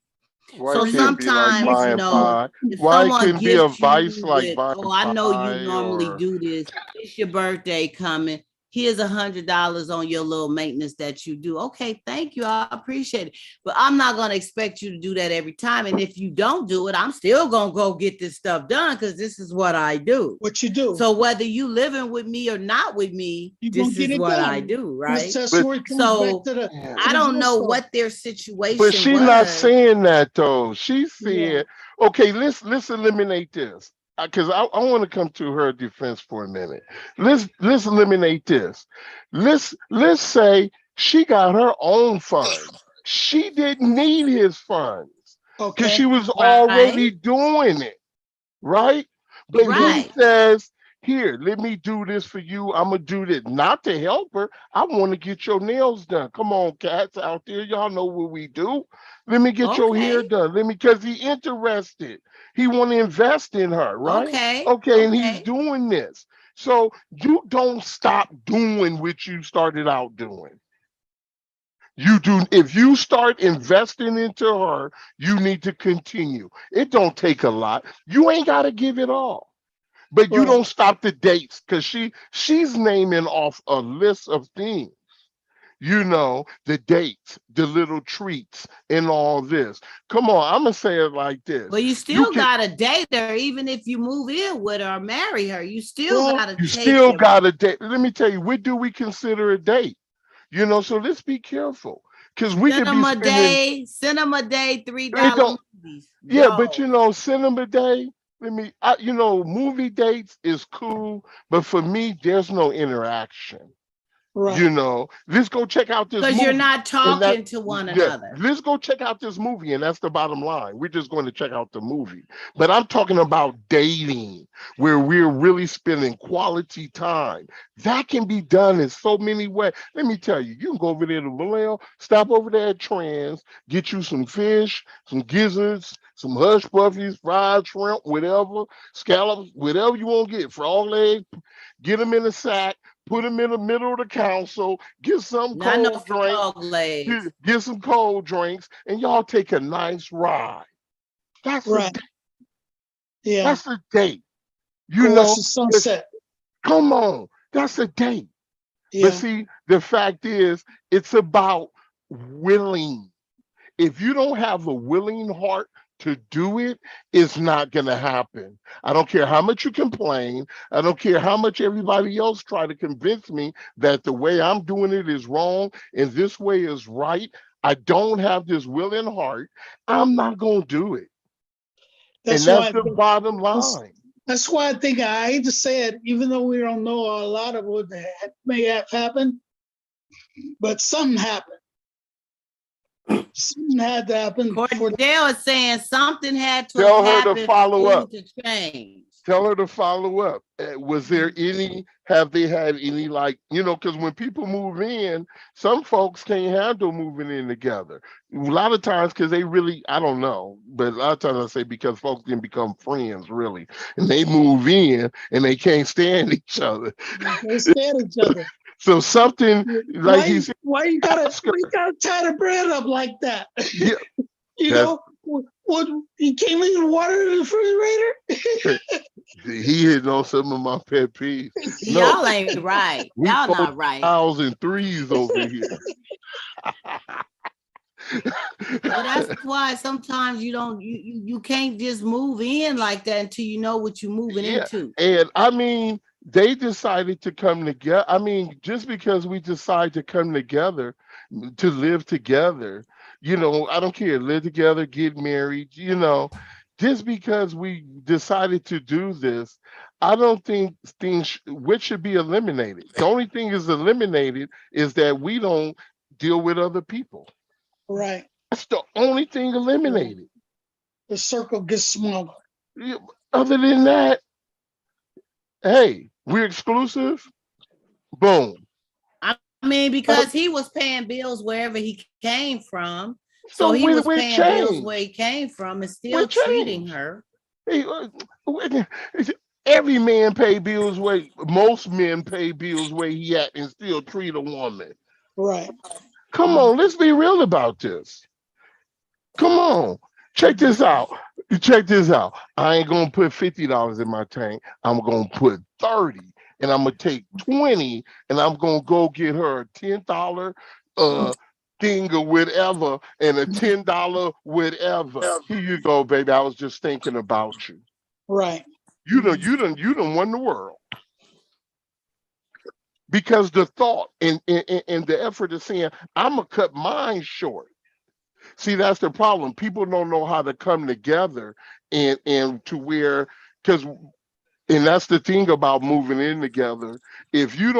Why So it can't be like sometimes, you buying know, pie? if Why it someone can be a gifts you vice like with, buying oh, I know you pie normally or do this. It's your birthday coming. Here's $100 on your little maintenance that you do. Okay, thank you. I appreciate it. But I'm not going to expect you to do that every time. And if you don't do it, I'm still going to go get this stuff done because this is what I do. What you do. So whether you living with me or not with me, You gonna this get is it what done. I do, right? That's But- where it comes So back to the. Yeah. I don't know zero what their But situation she's not was. saying that though. She Yeah. said, okay, let's eliminate this. Because I want to come to her defense for a minute. Let's eliminate this. Let's say she got her own funds. She didn't need his funds because Okay. she was Right. already doing it, right? But Right. he says, here, let me do this for you. I'm gonna do this not to help her. I want to get your nails done. Come on, cats out there, y'all know what we do. Let me get your hair Okay. done. Let me, because he interested. He want to invest in her, right? Okay. Okay, and he's Okay. doing this. So you don't stop doing what you started out doing. You do. If you start investing into her, you need to continue. It don't take a lot. You ain't got to give it all. But you Right. don't stop the dates because she's naming off a list of things. You know, the dates, the little treats, and all this. Come on, I'm gonna say it like this. But you You still can gotta date her, even if you move in with her or marry her. You still Well, gotta you take still your got a date. Let me tell you, what do we consider a date? You know, so let's be careful. Because we could be spending send them a day, it $3 don't movies. yeah, but Go. you know, cinema day, you know, movie dates is cool, but for me, there's no interaction. right. You know, let's go check out this Because you're movie. not And that, talking to one yeah, another. let's go check out this movie. And that's the bottom line. We're just going to check out the movie. But I'm talking about dating where we're really spending quality time. That can be done in so many ways. Let me tell you, you can go over there to Vallejo, stop over there at Trans, get you some fish, some gizzards, some hush puppies, fried shrimp, whatever, scallops, whatever you want to get, frog legs, get them in a sack. Put them in the middle of the council, get some Not no cold drinks, frog legs. get some cold drinks, and y'all take a nice ride. That's a Right. Yeah. that's a date. You Go know, watch the sunset. come on, that's a date. Yeah. But see, the fact is, it's about willing. If you don't have a willing heart to do it, it's not going to happen. I don't care how much you complain. I don't care how much everybody else try to convince me that the way I'm doing it is wrong and this way is right. I don't have this willing heart. I'm not going to do it. That's And that's why. the bottom That's, line. that's why I think I hate to say it, even though we don't know a lot of what may have happened, but something happened. Something had to happen for Cordell is saying something had to Tell have her to happened follow for up. things to change. Tell her to follow up. Was there any, have they had any, like, you know, because when people move in, some folks can't handle moving in together. A lot of times, because they really, I don't know, but a lot of times I say because folks can become friends, really. And they move in and they can't stand each other. they stand each other. So something, like he said, Why you gotta tie the bread up like that? yeah, You know, what you can't leave the water in the refrigerator? he hitting on some of my pet peeves. See, No, y'all ain't right. we Y'all four not right. cows and threes over here. Well, that's why sometimes you can't just move in like that until you know what you're moving Yeah, into. and I mean, They decided to come together. I mean, just because we decide to come together to live together, I don't care, live together, get married, just because we decided to do this, I don't think things which should be eliminated. The only thing is eliminated is that we don't deal with other people. Right. That's the only thing eliminated. The circle gets smaller. Yeah, other than that, hey, we're exclusive. Boom. I mean, because he was paying bills wherever he came from. So So he was we paying bills change. where he came from and We still treating change. her. Hey, every man pay bills where most men pay bills where he at and still treat a woman. Right. Come on, let's be real about this. Come on. Check this out. Check this out. I ain't gonna put $50 in my tank. I'm gonna put 30, and I'm gonna take 20, and I'm gonna go get her a $10 thing or whatever, and a $10 whatever. Here you go, baby. I was just thinking about you. Right. You done won the world. Because the thought and the effort of saying, I'm gonna cut mine short. See, that's the problem. People don't know how to come together and to where, because and that's the thing about moving in together. If you're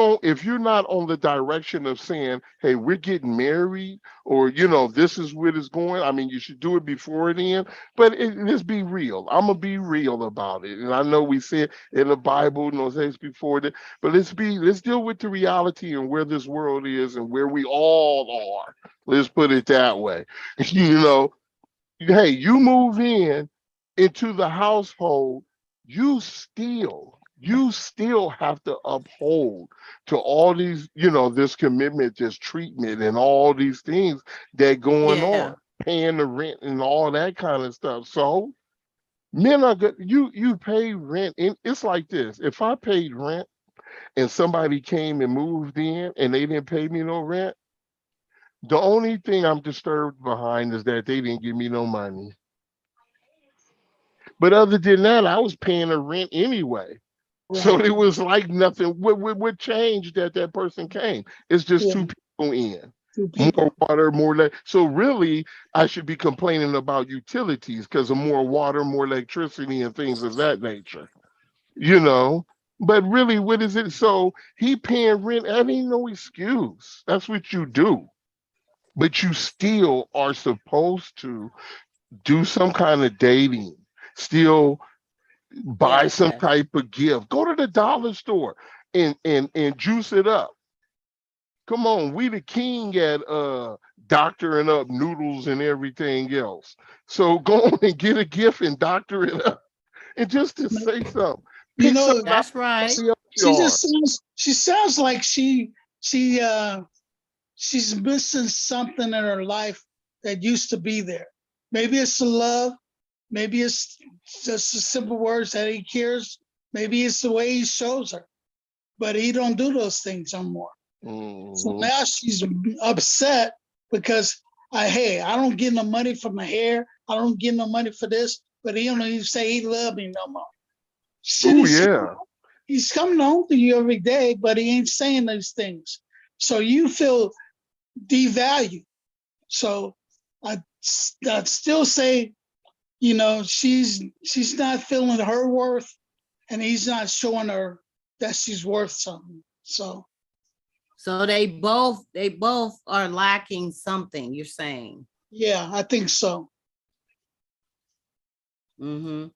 not on the direction of saying, hey, we're getting married, or this is where it's going. I mean, you should do it before then, but let's be real. I'm gonna be real about it. And I know we said in the Bible, no says before that, but let's deal with the reality and where this world is and where we all are. Let's put it that way. Hey, you move into the household, you still have to uphold to all these, this commitment, this treatment, and all these things that going on, Yeah. paying the rent and all that kind of stuff. So men are good. You pay rent, and it's like this. If I paid rent and somebody came and moved in and they didn't pay me no rent, the only thing I'm disturbed behind is that they didn't give me no money. But other than that, I was paying a rent anyway. So Right. it was like nothing. What changed that person came? It's just Yeah. two people in. Two More people. water, more so really, I should be complaining about utilities because of more water, more electricity, and things of that nature. You know. But really, what is it? So he paying rent. That ain't no excuse. That's what you do. But you still are supposed to do some kind of dating. Still buy some Yes. type of gift. Go to the dollar store and juice it up. Come on, we the king at doctoring up noodles and everything else. So go on and get a gift and doctor it up. And just to say something, You pick know, something out That's right. of the yard. she sounds like she she's missing something in her life that used to be there. Maybe it's the love, maybe it's just the simple words that he cares, maybe it's the way he shows her, but he don't do those things no more. So Mhm. now she's upset because I don't get no money for my hair, I don't get no money for this, but he don't even say he love me no more. Shit, Oh yeah. he's coming home to you every day, but he ain't saying those things. So you feel devalued. So I'd still say, she's not feeling her worth, and he's not showing her that she's worth something. So So they both are lacking something, you're saying. yeah, I think so. Mm-hmm.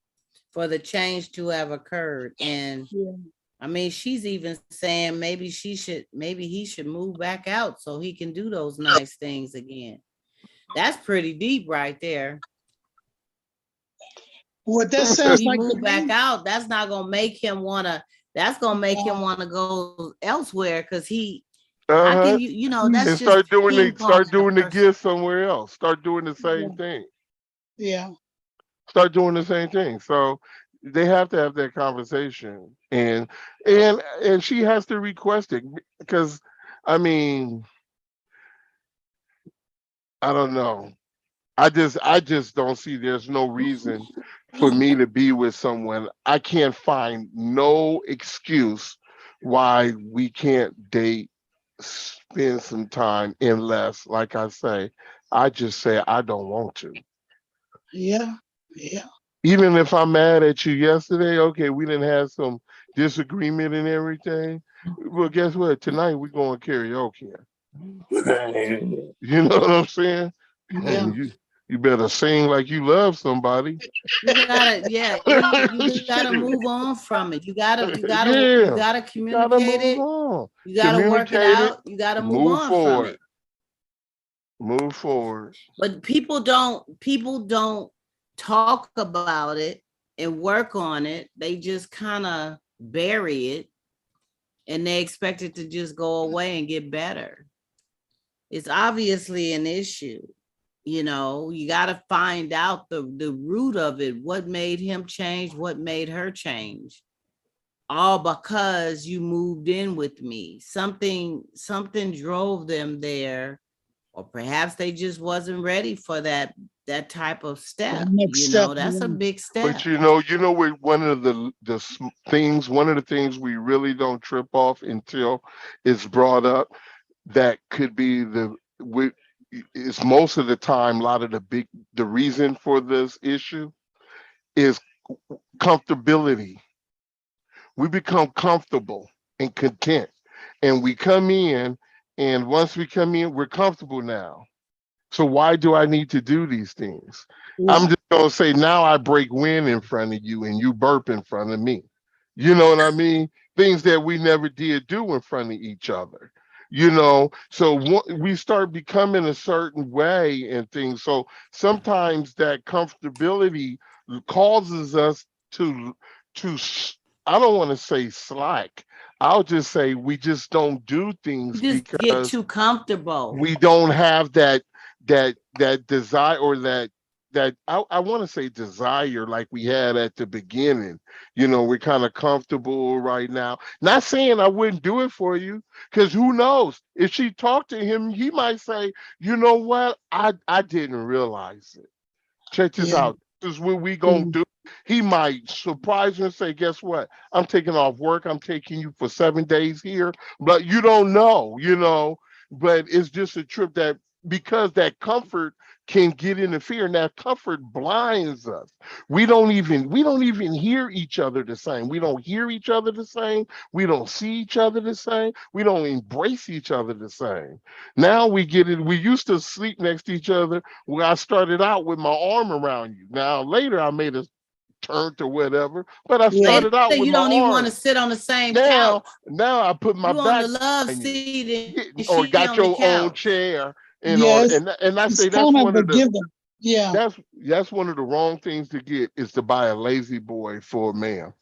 For the change to have occurred. And Yeah. I mean, she's even saying maybe he should move back out so he can do those nice things again. That's pretty deep right there. What that If sounds he like to moved back me, out, that's gonna make him wanna go elsewhere because how Uh-huh. can that's And just ping start ponging a doing the person. gift somewhere else. Start doing the same yeah, thing. yeah, Start doing the same thing. So they have to have that conversation, and she has to request it because, I mean, I don't know. I just don't see there's no reason for me to be with someone. I can't find no excuse why we can't date, spend some time, unless, like I say I don't want to. Yeah, yeah, Even if I'm mad at you yesterday, okay, we didn't have some disagreement and everything. Well, guess what? Tonight we're going karaoke. You know what I'm saying? yeah. You better sing like you love somebody. You gotta, yeah, you gotta Shoot. move on from it. You Yeah, gotta gotta communicate move it. on. You gotta work it Communicate it. out. You gotta move Move on from forward. it. Move forward. But people don't talk about it and work on it. They just kind of bury it and they expect it to just go away and get better. It's obviously an issue. You got to find out the root of it. What made him change? What made her change? All because you moved in with me. Something drove them there, or perhaps they just wasn't ready for that type of The step. next step. That's a Yeah. big But step. one of one of the things we really don't trip off until it's brought up, that could be is most of the time, a lot of the reason for this issue is comfortability. We become comfortable and content, and we come in, and once we come in, we're comfortable now. So why do I need to do these things? I'm Yeah. just gonna say, now I break wind in front of you and you burp in front of me. You know what I mean? Things that we never did do in front of each other. So we start becoming a certain way and things. So sometimes that comfortability causes us to I don't want to say slack. I'll just say we just don't do You things just get because too comfortable. we don't have that desire, or that I want to say desire, like we had at the beginning. We're kind of comfortable right now. Not saying I wouldn't do it for you, because who knows? If she talked to him, he might say, you know what? I didn't realize it. Check this Yeah. out. This is what we gonna Yeah. do. He might surprise you and say, guess what? I'm taking off work. I'm taking you for 7 days here. But you don't know. But it's just a trip, that because that comfort can get interfere, and that comfort blinds us. We don't even hear each other the same. We don't hear each other the same. We don't see each other the same. We don't embrace each other the same. Now we get it. We used to sleep next to each other, where I started out with my arm around you. Now later I made a turn to whatever, but I Yeah. started out Later, with you my don't even want to arm. sit on the same Now, couch. now I put my You on back the love behind you. seat and Or she got on the your own couch. chair and all. Yes. And I It's say kind of a given. Yeah. that's one of the wrong things to get, is to buy a lazy boy for a man.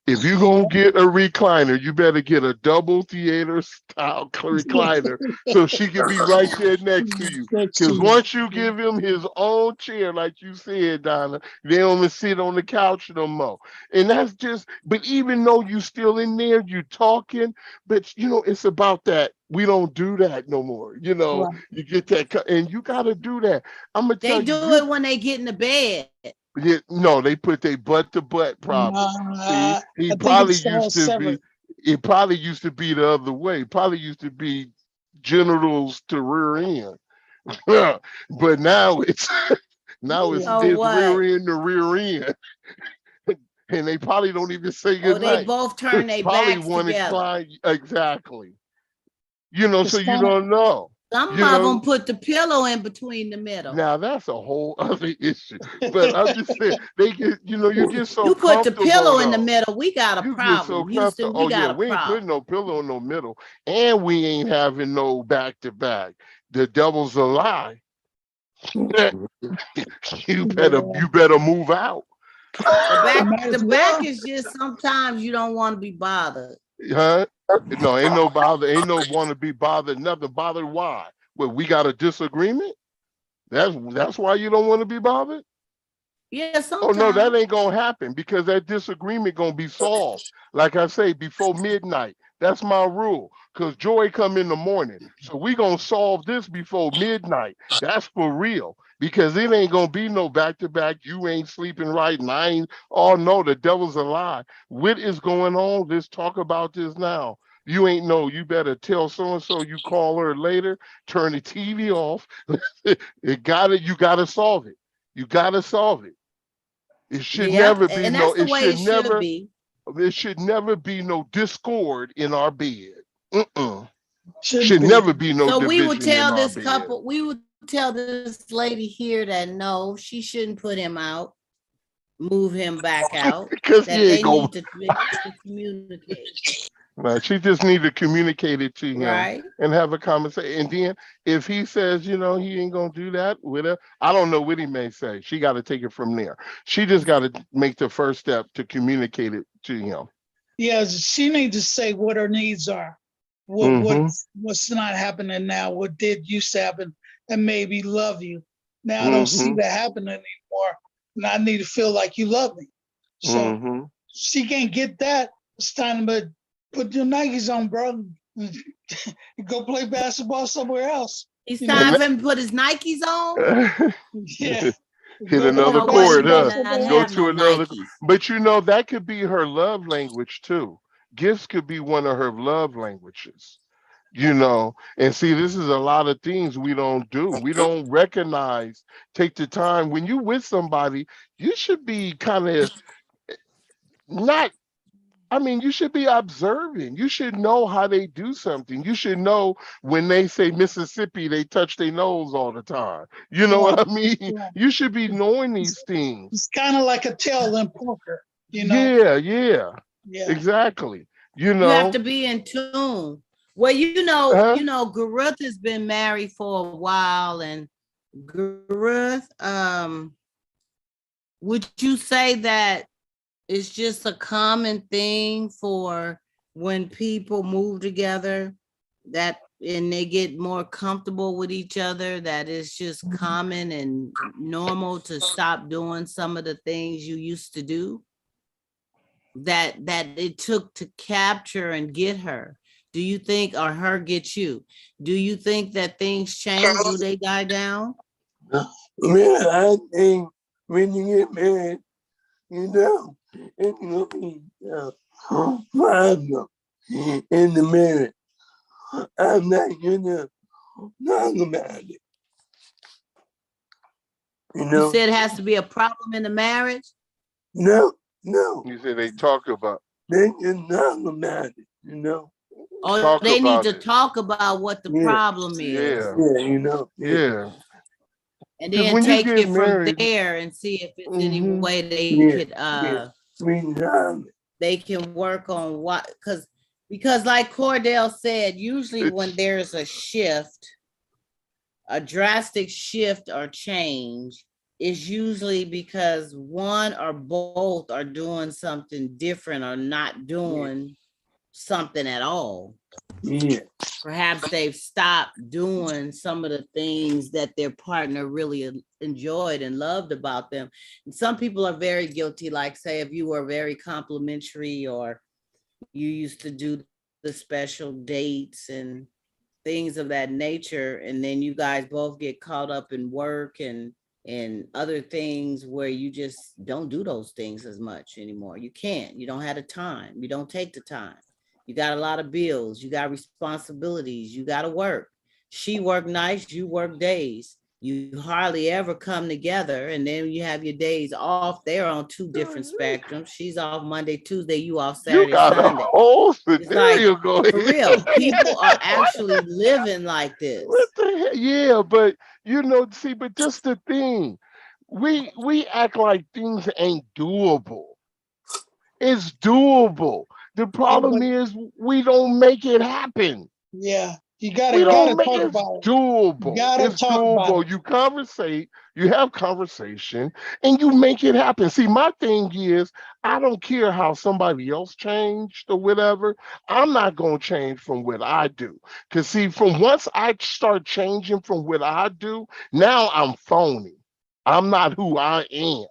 If you're Yeah. gonna get a recliner, you better get a double theater style recliner, so she can be right there next to you. Next to Because you. once you give him his own chair, like you said, Donna, they don't even sit on the couch no more. And that's just, but even though you still in there, you talking, but it's about that. We don't do that no more. Right. You get that, and you gotta do that. I'm gonna They tell you, do it when they get in the bed. yeah, no, they put their butt to butt, probably. Uh, He I think probably it's all used to separate. be. It probably used to be the other way. Probably used to be genitals to rear end. But now it's now it's Yeah. Oh, it's what? rear end to rear end, and they probably don't even say Oh, they goodnight. both turn their Probably backs one together. incline, exactly. So It's you kind of, don't know. Some You of know them put the pillow in between the middle. Now that's a whole other issue. But I'm just saying, you get so You put the comfortable pillow in the though. middle, we got a You get so problem. comfortable. Houston, we Oh yeah, got a we ain't problem. putting no pillow in no middle, and we ain't having no back to back. The devil's a lie. You better yeah. you better move out, The back, Might the as back well. is just sometimes you don't want to be bothered. huh? No, ain't no bother, ain't no want to be bothered. Nothing bothered. Why? Well, we got a disagreement. That's why you don't want to be bothered. Yeah, Oh no, that sometimes. ain't gonna happen, because that disagreement gonna be solved. Like I say, before midnight. That's my rule. Cause Joy come in the morning. So we gonna solve this before midnight. That's for real. Because it ain't gonna be no back to back. You ain't sleeping right, and I ain't. Oh no, the devil's a lie. What is going on? Let's talk about this now. You ain't know. You better tell so and so. You call her later. Turn the TV off. It got it. You gotta solve it. You gotta solve it. It should Yep, never be and no. that's the It way should it should never. be. There should never be no discord in our bed. Mm-mm. Shouldn't Should be. never be no So we would division in tell our this bed. couple, we would tell this lady here that no, she shouldn't put him out, move him back out, Because that he ain't they going. need to communicate, Right. She just need to communicate it to him right? and have a conversation. And then if he says, he ain't gonna do that with her, I don't know what he may say. She got to take it from there. She just got to make the first step to communicate it to him. Yeah, she needs to say what her needs are. Mm-hmm. What's not happening now? What did used to happen and maybe love you. Now I don't see Mm-hmm. that happening anymore. And I need to feel like you love me. So Mm-hmm. she can't get that. It's time to put your Nikes on, bro. Go play basketball somewhere else. It's You time know? for him to put his Nikes on. Yeah. Hit Go You another play know what? He chord, better basketball huh? not somewhere Go else. have to no another. Nikes. But that could be her love language too. Gifts could be one of her love languages. And see, this is a lot of things we don't do. We don't recognize, take the time. When you with somebody, you should be kind of not, I mean, you should be observing. You should know how they do something. You should know when they say Mississippi, they touch their nose all the time. You know Yeah. what I mean? Yeah. You should be knowing It's, these things. it's kind of like a tail in poker, Yeah, Yeah. exactly. You You have know, to be in tune. Well, huh? Garuth has been married for a while, and Garuth, would you say that it's just a common thing for when people move together that and they get more comfortable with each other, that it's just common and normal to stop doing some of the things you used to do that it took to capture and get her? Do you think, or her get you? Do you think that things change? Do they die down? Well, I think when you get married, it's gonna be a problem in the marriage. I'm not gonna talk about it. You said it has to be a problem in the marriage? No, You say they talk about they can talk about it. Or talk they need about to it. talk about what the Yeah. problem is, Yeah, Yeah, yeah. and Because then when you take get it from married, there and see if it's any hmm way they Yeah, could yeah. We love it. they can work on what, because like Cordell said, usually when there's a shift, a drastic shift or change, is usually because one or both are doing something different or not doing something at all. Yeah, Perhaps they've stopped doing some of the things that their partner really enjoyed and loved about them. And some people are very guilty, like say if you were very complimentary or you used to do the special dates and things of that nature, and then you guys both get caught up in work and other things where you just don't do those things as much anymore. You can't. You don't have the time. You don't take the time. You got a lot of bills. You got responsibilities. You got to work. She work nights. You work days. You hardly ever come together, and then you have your days off. They're on two different spectrums. She's off Monday, Tuesday. You off you Saturday, got a Sunday. whole It's like, scenario going. for real, people are actually living like this. What the hell? Yeah, but see, but that's the thing. We act like things ain't doable. It's doable. The Yeah, problem but is we don't make it happen. yeah, you We gotta don't make talk it's about it. doable. Gotta It's talk about doable. it. You conversate, you have conversation, and you make it happen. See, my thing is, I don't care how somebody else changed or whatever. I'm not gonna change from what I do. Cause see, from once I start changing from what I do, now I'm phony. I'm not who I am.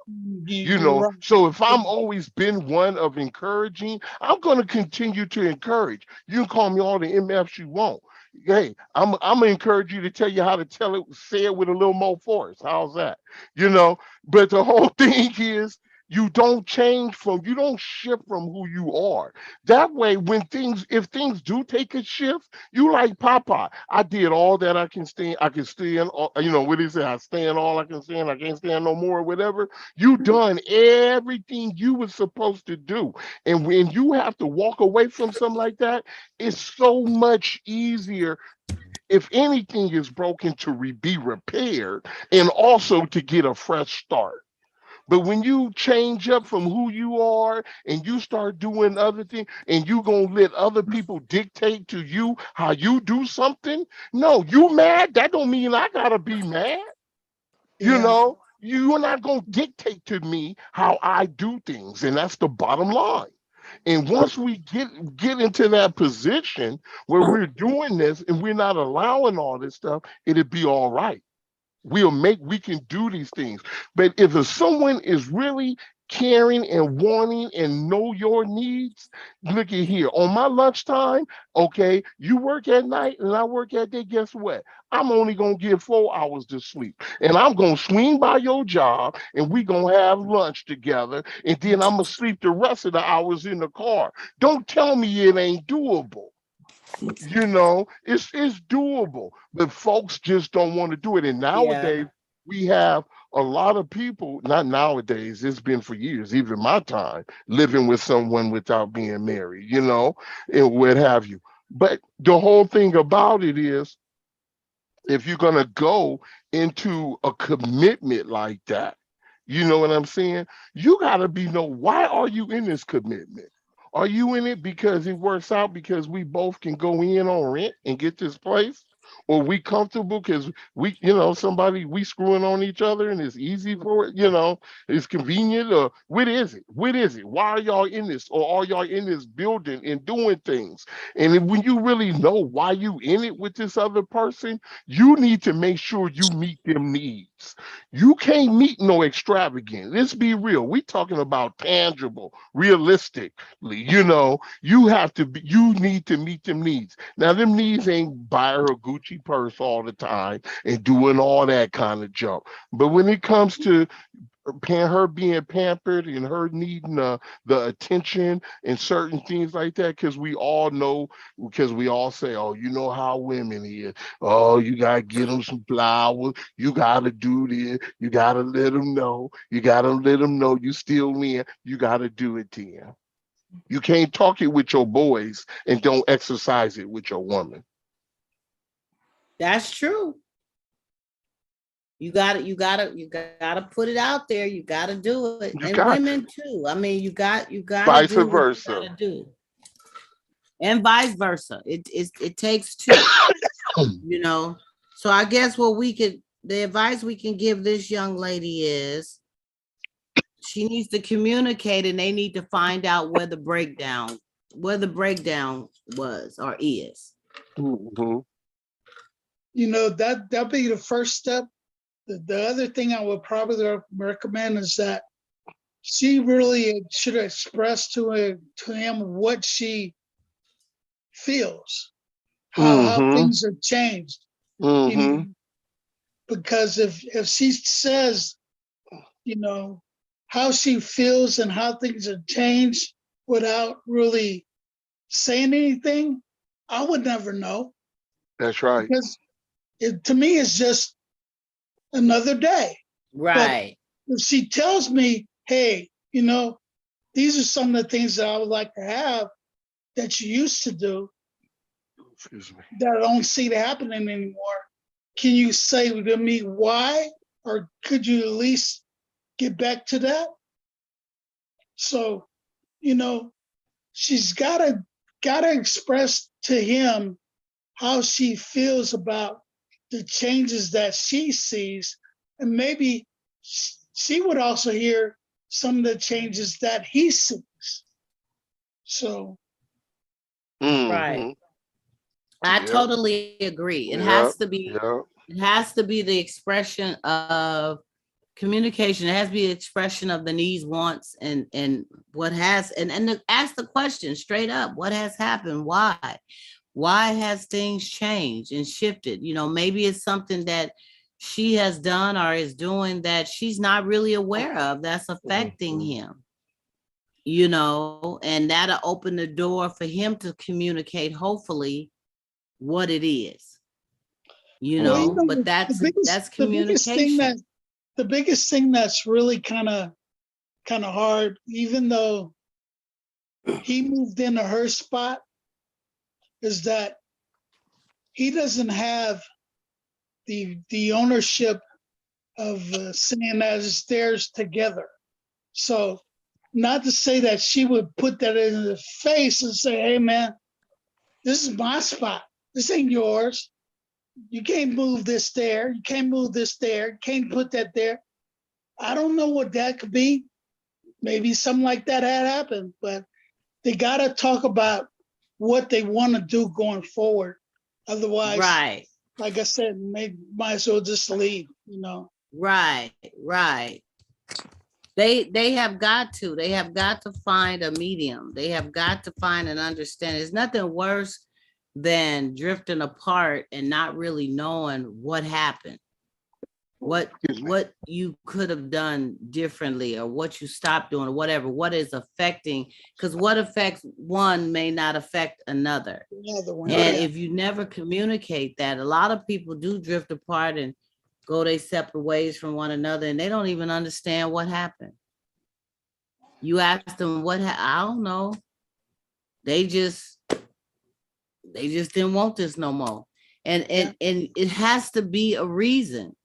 You You're know, right. so if I'm always been one of encouraging, I'm going to continue to encourage. You can call me all the MFs you want. Hey, I'm gonna encourage you to tell you how to tell it, say it with a little more force. How's that? You know, but the whole thing is you don't change from, you don't shift from who you are. That way, when things, if things do take a shift, you like Popeye. I did all that I can stand. I can stand. You know what he say? I stand all I can stand. I can't stand no more. Whatever. You done everything you were supposed to do, and when you have to walk away from something like that, it's so much easier. If anything is broken, to be repaired, and also to get a fresh start. But when you change up from who you are and you start doing other things and you gonna let other people dictate to you how you do something, no, you mad? That don't mean I gotta be mad. You Yeah. know, you're not gonna dictate to me how I do things, and that's the bottom line. And once we get into that position where we're doing this and we're not allowing all this stuff, it'll be all right. We can do these things. But if someone is really caring and wanting and know your needs, look at here. On my lunchtime, okay, you work at night and I work at day, guess what? I'm only gonna get 4 hours to sleep. And I'm gonna swing by your job and we gonna have lunch together. And then I'm gonna sleep the rest of the hours in the car. Don't tell me it ain't doable. You know, it's doable, but folks just don't want to do it. And Yeah. nowadays we have a lot of people, not nowadays, it's been for years, even my time, living with someone without being married, you know, and what have you. But the whole thing about it is, if you're gonna go into a commitment like that, you know what I'm saying? You gotta be know, why are you in this commitment? Are you in it because it works out because we both can go in on rent and get this place? Or we comfortable because we, you know, somebody, we screwing on each other and it's easy for it, you know, it's convenient, or what is it? What is it? Why are y'all in this? Or are y'all in this building and doing things? And when you really know why you in it with this other person, you need to make sure you meet them needs. You can't meet no extravagant. Let's be real. We talking about tangible, realistically. You know, you have to be, you need to meet them needs. Now, them needs ain't buy her a Gucci purse all the time and doing all that kind of junk. But when it comes to her being pampered and her needing the attention and certain things like that, because we all know, because we all say, oh, you know how women is. Oh, you got to get them some flowers. You got to do this. You got to let them know. You got to let them know you still win. You got to do it to them. You can't talk it with your boys and don't exercise it with your woman. That's true. You gotta put it out there. You gotta do it. You And got to. women too. I mean, you gotta Vice do what you versa. gotta do. And vice versa. It takes two, you know. So I guess the advice we can give this young lady is she needs to communicate and they need to find out where the breakdown was or is. Mm-hmm. You know, that'd be the first step. The other thing I would probably recommend is that she really should express to him what she feels, how Mm-hmm. things have changed. You Mm-hmm. know, because if she says, you know, how she feels and how things have changed without really saying anything, I would never know, That's right. because to me it's just another day. But Right. if she tells me, hey, you know, these are some of the things that I would like to have that you used to do Excuse me. that I don't see it happening anymore, can you say to me why? Or could you at least get back to that? So, you know, she's gotta express to him how she feels about the changes that she sees, and maybe she would also hear some of the changes that he sees. So Right. Mm-hmm. I Yep. totally agree. It Yep. has to be Yep. it has to be the expression of communication, it has to be an expression of the needs, wants, and what has, and to ask the question straight up, what has happened? Why has things changed and shifted? You know, maybe it's something that she has done or is doing that she's not really aware of that's affecting him, you know, and that'll open the door for him to communicate, hopefully, what it is, you Well, know, you know, but that's the communication. the biggest thing that's really kind of hard, even though he moved into her spot, is that he doesn't have the ownership of saying that it's theirs together. So, not to say that she would put that in his face and say, "Hey, man, this is my spot. This ain't yours. You can't move this there. You can't move this there. You can't put that there." I don't know what that could be. Maybe something like that had happened, but they got to talk about what they want to do going forward. Otherwise, Right, like I said, might as well just leave, right. They have got to find a medium. They have got to find an understanding. There's nothing worse than drifting apart and not really knowing what happened, what you could have done differently, or what you stopped doing, or whatever, what is affecting, because what affects one may not affect another. Another one. And Yeah. if you never communicate that, a lot of people do drift apart and go their separate ways from one another, and they don't even understand what happened. You ask them I don't know. They just didn't want this no more. And it has to be a reason.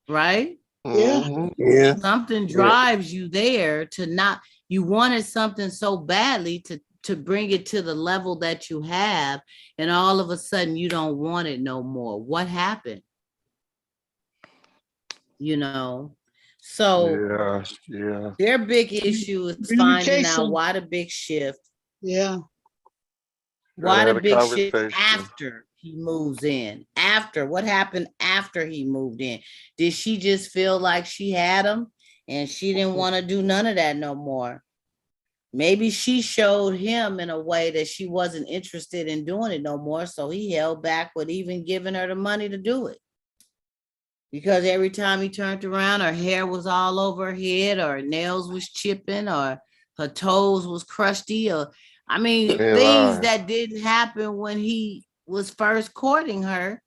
Right? Yeah. Mhm. Yeah. Something drives you there to not, you wanted something so badly to bring it to the level that you have, and all of a sudden you don't want it no more. What happened? You know, so Yeah. their big issue is finding out Communication. why the big shift, Yeah. why Had the a big shift conversation. after he moves in. After, what happened after he moved in? Did she just feel like she had him and she didn't want to do none of that no more? Maybe she showed him in a way that she wasn't interested in doing it no more, so he held back with even giving her the money to do it. Because every time he turned around, her hair was all over her head, or her nails was chipping, or her toes was crusty, or I mean, things that didn't happen when he was first courting her.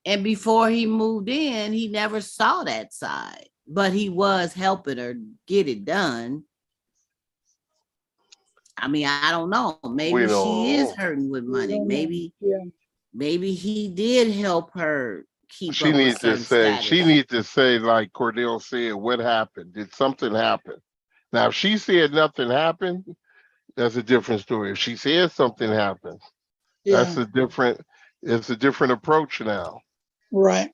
And before he moved in, he never saw that side, but he was helping her get it done. I mean, I don't know. Maybe she is hurting with money. Maybe he did help her keep She up a needs to certain say, status. like Cordell said, what happened? Did something happen? Now, if she said nothing happened, that's a different story. If she said something happened, that's it's a different approach now. Right.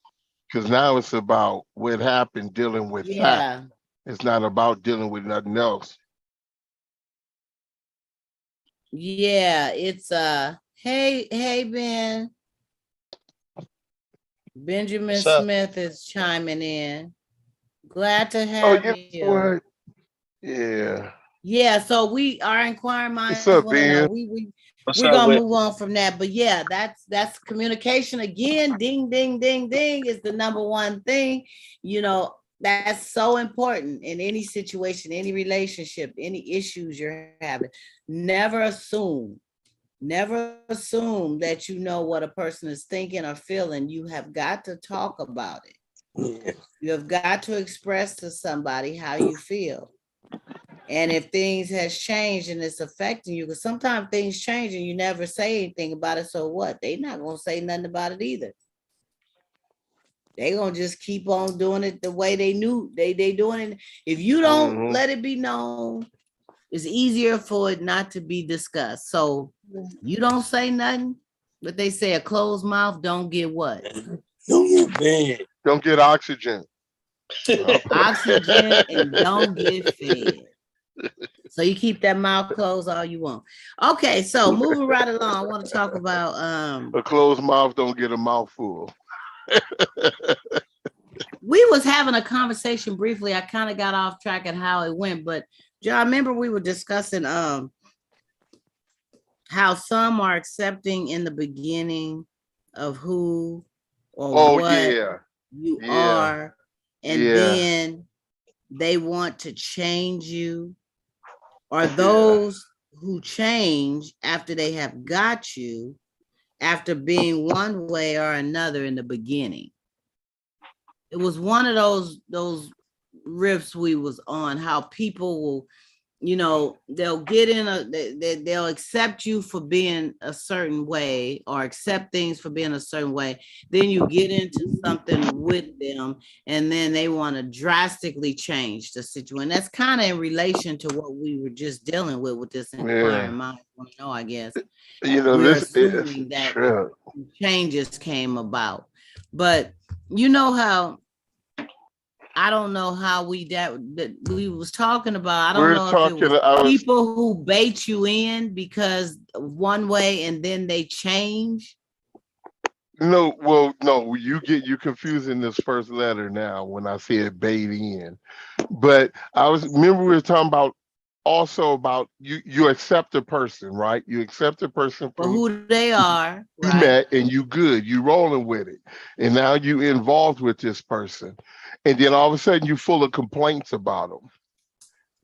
Because now it's about what happened, dealing with that. Yeah. It's not about dealing with nothing else. Yeah, it's hey Ben. Benjamin What's up? Smith is chiming in. Glad to Oh, have you you. know what? Yeah. Yeah, so we our inquiring What's minds up, want to know. Ben? What's We're up gonna with? move on from that, but yeah, that's communication again. Ding, ding, ding, ding is the number one thing. You know, that's so important in any situation, any relationship, any issues you're having. Never assume that you know what a person is thinking or feeling. You have got to talk about it. Yeah. You have got to express to somebody how you feel. And if things has changed and it's affecting you, because sometimes things change and you never say anything about it. So what? They're not going to say nothing about it either. They're going to just keep on doing it the way they knew they doing it. If you don't let it be known, it's easier for it not to be discussed. So you don't say nothing, but they say a closed mouth don't get what? Don't get bad. Don't get oxygen. Oxygen and don't get fed. So you keep that mouth closed all you want. Okay, so moving right along, I want to talk about A closed mouth don't get a mouthful. we was having a conversation briefly. I kind of got off track at how it went, but John, remember we were discussing how some are accepting in the beginning of who or Oh what yeah, you yeah, are, and yeah, then they want to change you, or yeah. those who change after they have got you after being one way or another in the beginning. It was one of those riffs we was on, how people will, they'll get in they'll accept you for being a certain way or accept things for being a certain way. Then you get into something with them and then they want to drastically change the situation. That's kind of in relation to what we were just dealing with this inquiring Yeah. mind. No, I guess we're This is assuming that true. changes came about. But you know how, I don't know how that we was talking about. I don't We're know if it talking. was I was people who bait you in because one way and then they change. no. Well, no. You confusing this first letter now when I said bait in. But remember we were talking about also about you accept a person, right? You accept a person For from who they are, you right? met and you good, you rolling with it. And now you involved with this person. And then all of a sudden you full of complaints about them,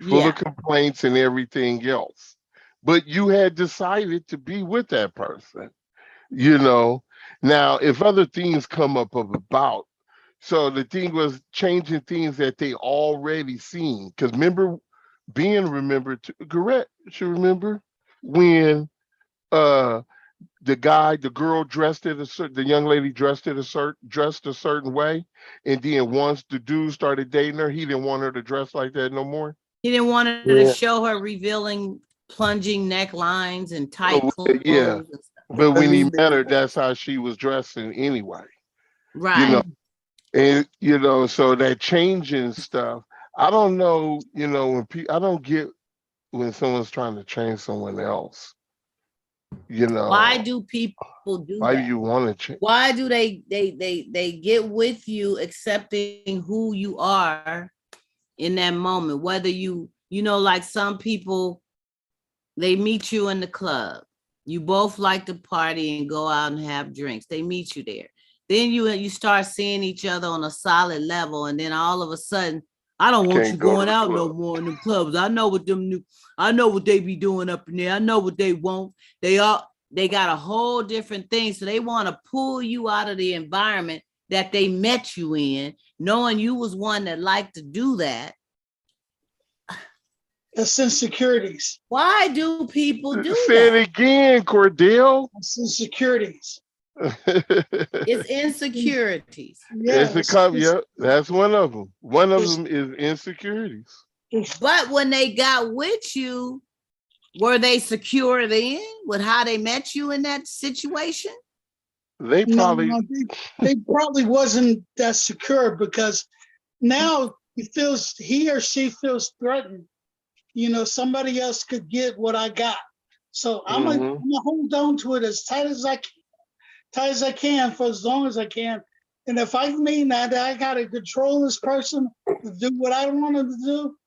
full of Yeah. complaints and everything else. But you had decided to be with that person, you know. Now, if other things come up about, so the thing was changing things that they already seen. Because remember, being remembered, correct? You remember when uh the girl dressed it the young lady dressed a certain way, and then once the dude started dating her, he didn't want her to dress like that no more. He didn't want her to Yeah. show her revealing plunging necklines and tight Oh, yeah, clothes and stuff. but I when he mean, met her, that's how she was dressing anyway. You know, Right. and so that changing stuff. I don't know. When I don't get when someone's trying to change someone else. Why do people do Why do that? you want to change? Why do they get with you accepting who you are in that moment? Whether like some people, they meet you in the club, you both like to party and go out and have drinks, they meet you there, then you start seeing each other on a solid level, and then all of a sudden, I don't want you Can't go to going the out no club. more in the clubs. I know what they be doing up in there. I know what they want. They got a whole different thing. So they want to pull you out of the environment that they met you in, knowing you was one that liked to do that. That's insecurities. Why do people do Say it that? again, Cordell. That's insecurities. It's insecurities. Yeah, Yeah, that's one of them. One of them is insecurities. But when they got with you, were they secure then with how they met you in that situation? They no, probably no, they probably wasn't that secure, because now he or she feels threatened. Somebody else could get what I got. So I'm gonna hold on to it as tight as I can for as long as I can. And if I mean that I gotta control this person to do what I want them to do,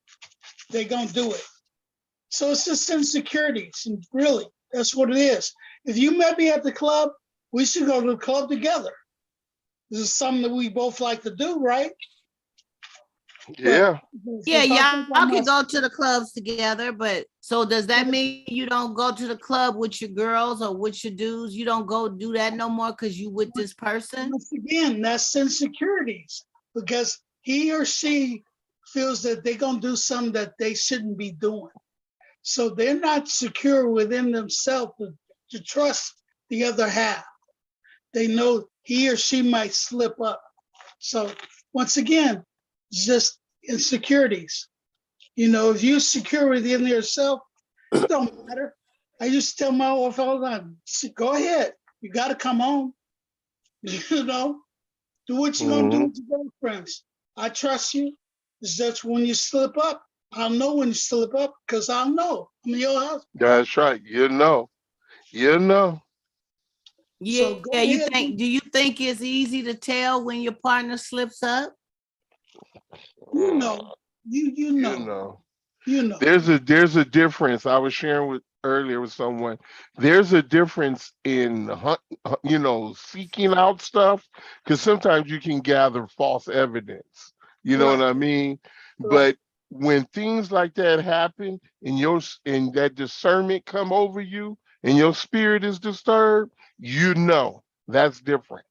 they're gonna do it. So it's just insecurities, and really, that's what it is. If you met me at the club, we should go to the club together. This is something that we both like to do, right? yeah. Yeah, If I think y'all I'm can not- go to the clubs together, but so does that mean you don't go to the club with your girls or with your dudes? You don't go do that no more because you with this person? Once again, that's insecurities, because he or she feels that they're gonna do something that they shouldn't be doing. So they're not secure within themselves to trust the other half. They know he or she might slip up. So once again, just insecurities. If you're secure within yourself, it don't matter. I used to tell my wife all the time, go ahead, you got to come home. Do what you're gonna do with your girlfriends. I trust you. It's just when you slip up, I'll know when you slip up, because I'll know. I'm your husband. That's right. You know. So go Yeah, ahead. do you think it's easy to tell when your partner slips up? You know, you You know, know. you know. There's a difference. I was sharing with earlier with someone. There's a difference in seeking out stuff, because sometimes you can gather false evidence. You know what Right, I mean? right. But when things like that happen and and that discernment come over you and your spirit is disturbed, that's different.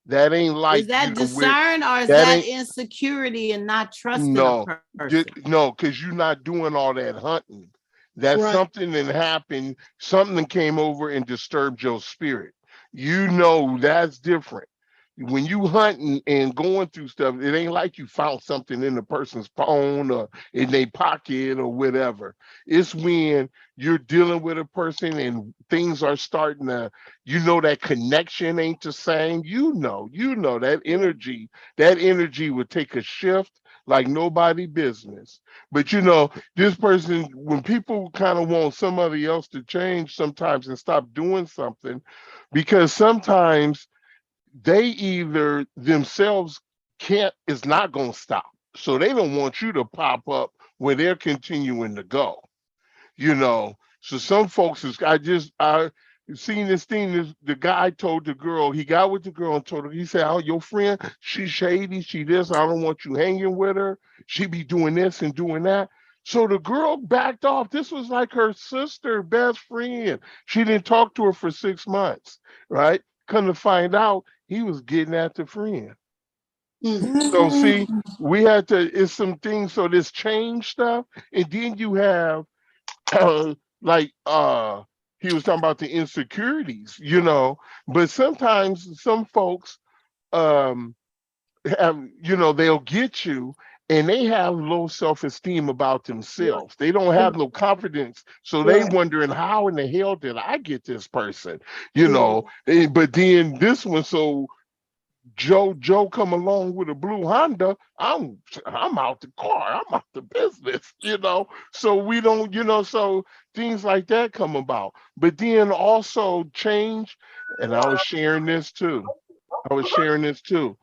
That ain't Is like that with discern or is that that ain't insecurity and not trusting a no, person? no, because you're not doing all that hunting. That's Right. something that happened. Something came over and disturbed your spirit. That's different. When you hunting and going through stuff, it ain't like you found something in the person's phone or in their pocket or whatever. It's when you're dealing with a person and things are starting to, that connection ain't the same. That energy would take a shift like nobody business. But this person, when people kind of want somebody else to change sometimes and stop doing something, because sometimes they either themselves can't is not going to stop, so they don't want you to pop up where they're continuing to go. So some folks is I seen this thing. The guy told the girl, he got with the girl and told her, he said, "Oh, your friend, she's shady, she this, I don't want you hanging with her, she be doing this and doing that." So the girl backed off. This was like her sister, best friend. She didn't talk to her for 6 months, right? Come to find out, he was getting at the friend. Mm. So see, we had to, it's some things, so this change stuff, and then you have like he was talking about the insecurities, but sometimes some folks um have, they'll get you and they have low self-esteem about Right, themselves. They don't have no confidence. So they right, wondering, how in the hell did I get this person? right. But then this one, so Joe come along with a blue Honda, I'm out the car, I'm out the business, So we don't, so things like that come about. But then also change, and I was sharing this too. I was sharing this too.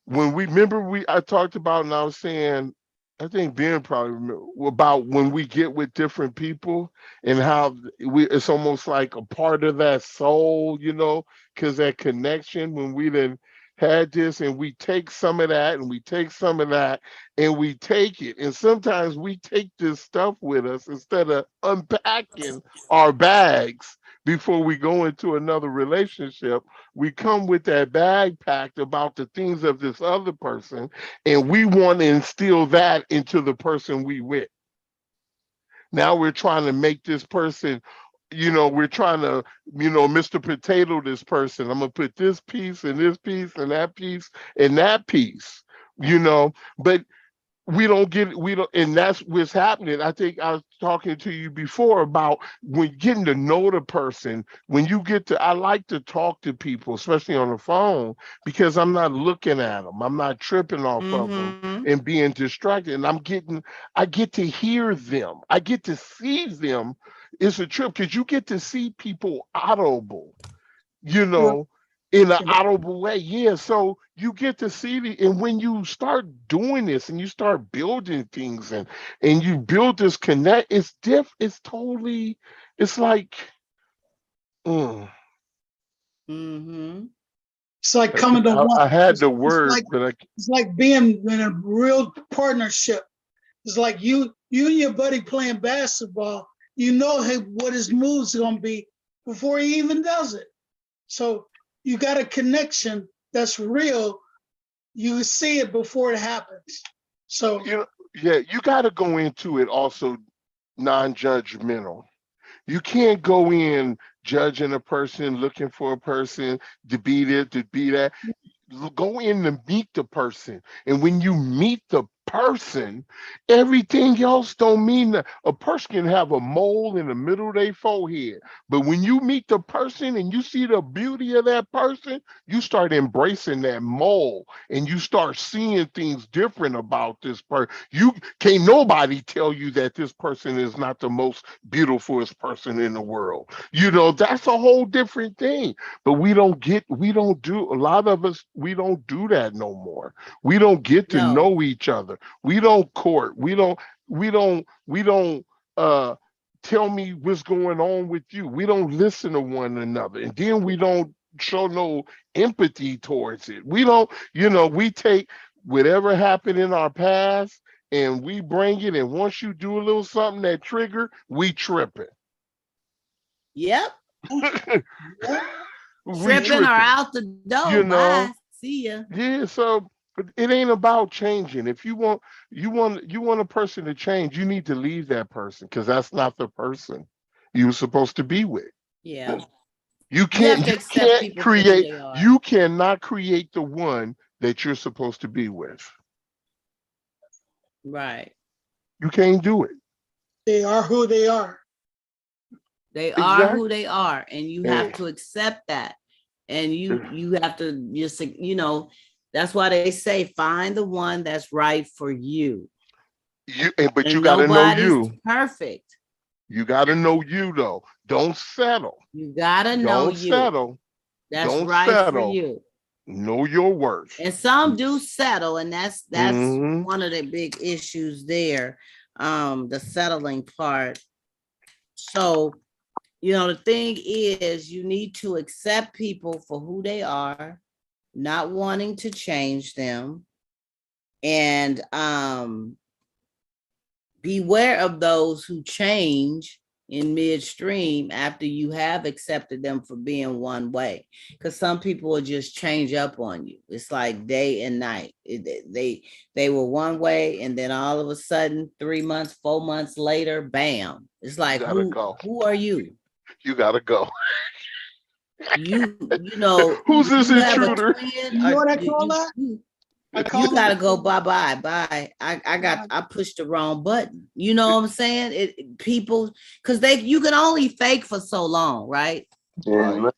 When we remember I talked about, and I was saying, I think Ben probably remember about when we get with different people and how it's almost like a part of that soul, because that connection, when we then had this and we take some of that and we take some of that and we take it. And sometimes we take this stuff with us instead of unpacking our bags before we go into another relationship. We come with that bag packed about the things of this other person, and we want to instill that into the person we with. Now we're trying to make this person, we're trying to, Mr. Potato this person. I'm gonna put this piece and this piece and that piece and that piece, but we don't, and that's what's happening. I think I was talking to you before about when getting to know the person. When you I like to talk to people, especially on the phone, because I'm not looking at them, I'm not tripping off of them Mm-hmm. and being distracted, and I get to hear them, I get to see them. It's a trip because you get to see people audible, you Right. know, in an audible way. Yeah. So you get to see and when you start doing this and you start building things and you build this connect, it's totally, it's like, mm, Mm-hmm. It's like coming to one. I had It's, the it's like word, but it's like being in a real partnership. It's like you and your buddy playing basketball. You know what his moves are gonna be before he even does it. So you got a connection that's real. You see it before it happens. So yeah, you got to go into it also non-judgmental. You can't go in judging a person, looking for a person to be this, to be that. Go in to meet the person, and when you meet the person, everything else don't mean that. A person can have a mole in the middle of their forehead, but when you meet the person and you see the beauty of that person, you start embracing that mole and you start seeing things different about this person. You can't nobody tell you that this person is not the most beautifulest person in the world. That's a whole different thing. But we don't do, a lot of us, we don't do that no more. We don't get to No. know each other. other. We don't court. We don't tell me what's going on with you. We don't listen to one another. And then we don't show no empathy towards it. We don't, we take whatever happened in our past and we bring it. And once you do a little something that trigger, we tripping. Yep. We Tripping or out the door. You know? Bye. See ya. Yeah, so it ain't about changing. If you want a person to change, you need to leave that person because that's not the person you were supposed to be with. Yeah. You have can't to accept people for who create, they are. you cannot create the one that you're supposed to be with. Right. You can't do it. They are who they are. They are Exactly. who they are, and you have to accept that. And you have to just, that's why they say find the one that's right for you. But And you got to know nobody's you. perfect. You got to know you though. Don't settle. You gotta know Don't you. settle. That's Don't right settle. for you. Know your worth. And some do settle, and that's Mhm. one of the big issues there. The settling part. So, the thing is, you need to accept people for who they are, not wanting to change them, and beware of those who change in midstream after you have accepted them for being one way, because some people will just change up on you. It's like day and night. They were one way, and then all of a sudden 3 months, 4 months later, bam, it's like, who are you? You gotta go. Who's this you have a intruder? twin, You know or what I call that? I call you gotta it- go bye. I pushed the wrong button. You know what I'm saying? People, because you can only fake for so long, right? Right.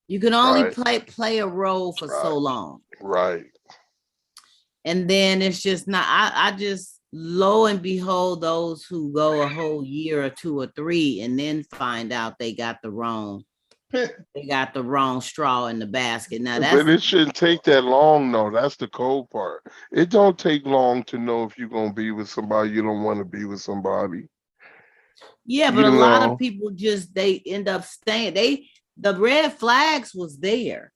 You can only Right. play a role for so long. Right. And then it's just not, I just, lo and behold, those who go a whole year or 2 or 3 and then find out they got the wrong straw in the basket. Now But it shouldn't take that long, though. That's the cold part. It don't take long to know if you're gonna be with somebody you don't want to be with somebody. yeah, but a lot of people they end up staying. The red flags was there.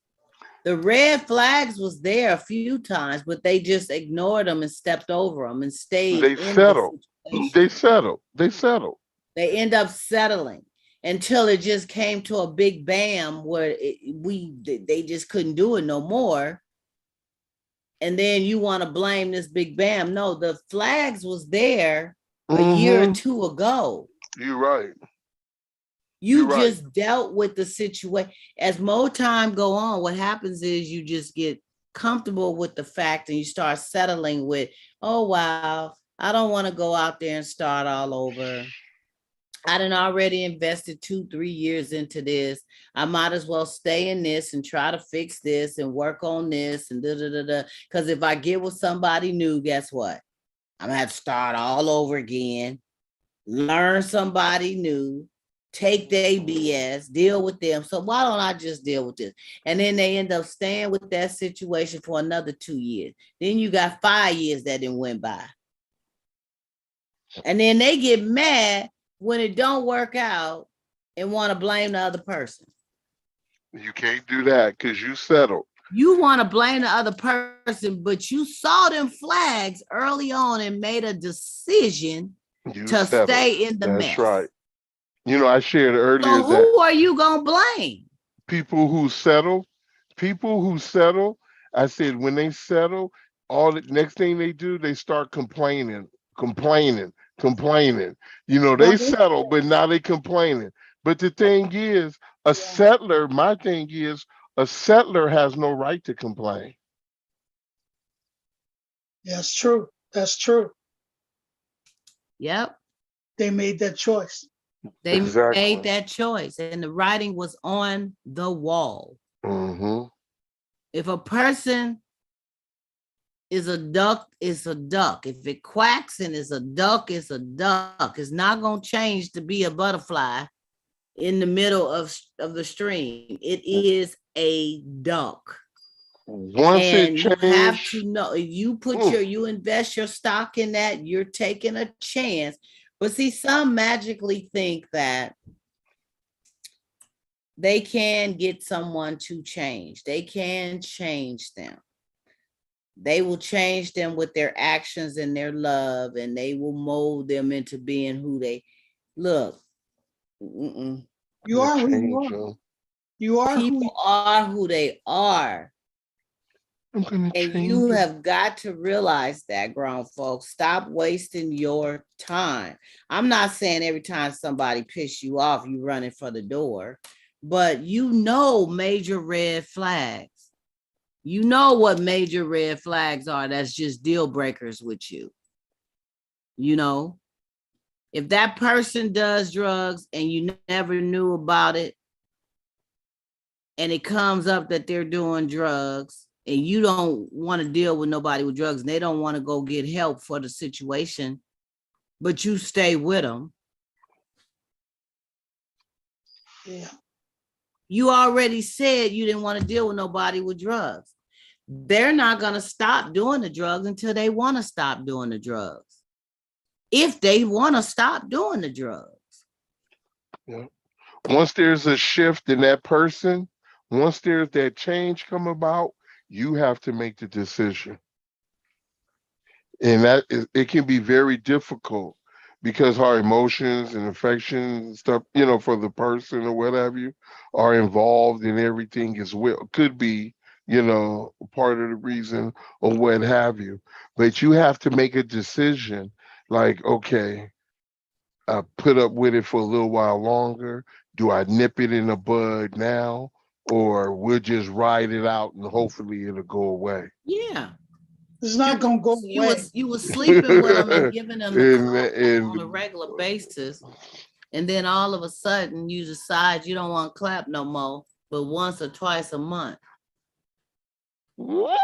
The red flags was there a few times, but they just ignored them and stepped over them and stayed They in settle. the situation. They settle. They end up settling until it just came to a big bam where they just couldn't do it no more. And then you want to blame this big bam. No, the flags was there a year or 2 ago. You're right. You just dealt with the situation. As more time go on, what happens is you just get comfortable with the fact and you start settling with, oh, wow, I don't want to go out there and start all over. I done already invested 2-3 years into this. I might as well stay in this and try to fix this and work on this and Because if I get with somebody new, guess what? I'm gonna have to start all over again, learn somebody new, take their BS, deal with them. So why don't I just deal with this? And then they end up staying with that situation for another 2 years. Then you got 5 years that didn't went by. And then they get mad when it don't work out and want to blame the other person. You can't do that because you settled. You want to blame the other person, but you saw them flags early on and made a decision to stay in the mess. That's right. I shared earlier so who are you going to blame? People who settle, I said when they settle, all the next thing they do, they start complaining. They settle, but now they complaining. But the thing is, my thing is, a settler has no right to complain. That's true. That's true. Yep. They made that choice. They made that choice, and the writing was on the wall. Mm-hmm. If a person is a duck, it's a duck. If it quacks and is a duck, it's a duck. It's not going to change to be a butterfly in the middle of the stream. It is a duck. Once it And you have changed, to know, if you put mm, you invest your stock in that, you're taking a chance. But see, some magically think that they can get someone to change. They can change them. They will change them with their actions and their love, and they will mold them into being who they look. Mm-mm. You are who you change are. them. You are who People you are who they are. I'm gonna And change you them. have got to realize that, grown folks. Stop wasting your time. I'm not saying every time somebody piss you off, you running for the door, but you know major red flags. You know what major red flags are. That's just deal breakers with you. You know, if that person does drugs and you never knew about it, and it comes up that they're doing drugs, and you don't want to deal with nobody with drugs, and they don't want to go get help for the situation, but you stay with them, yeah. you already said you didn't want to deal with nobody with drugs. They're not going to stop doing the drugs until they want to stop doing the drugs. If they want to stop doing the drugs. Yeah. Once there's a shift in that person, once there's that change come about, you have to make the decision. And that is, it can be very difficult because our emotions and affections and stuff, you know, for the person or whatever you are involved in everything as well. Could be, you know, part of the reason or what have you. But you have to make a decision like, okay, I put up with it for a little while longer. Do I nip it in the bud now? Or we'll just ride it out and hopefully it'll go away. Yeah. It's not gonna go You away. was you was sleeping with them and giving them the clap on a and regular basis. And then all of a sudden you decide you don't want to clap no more, but once or twice a month. what?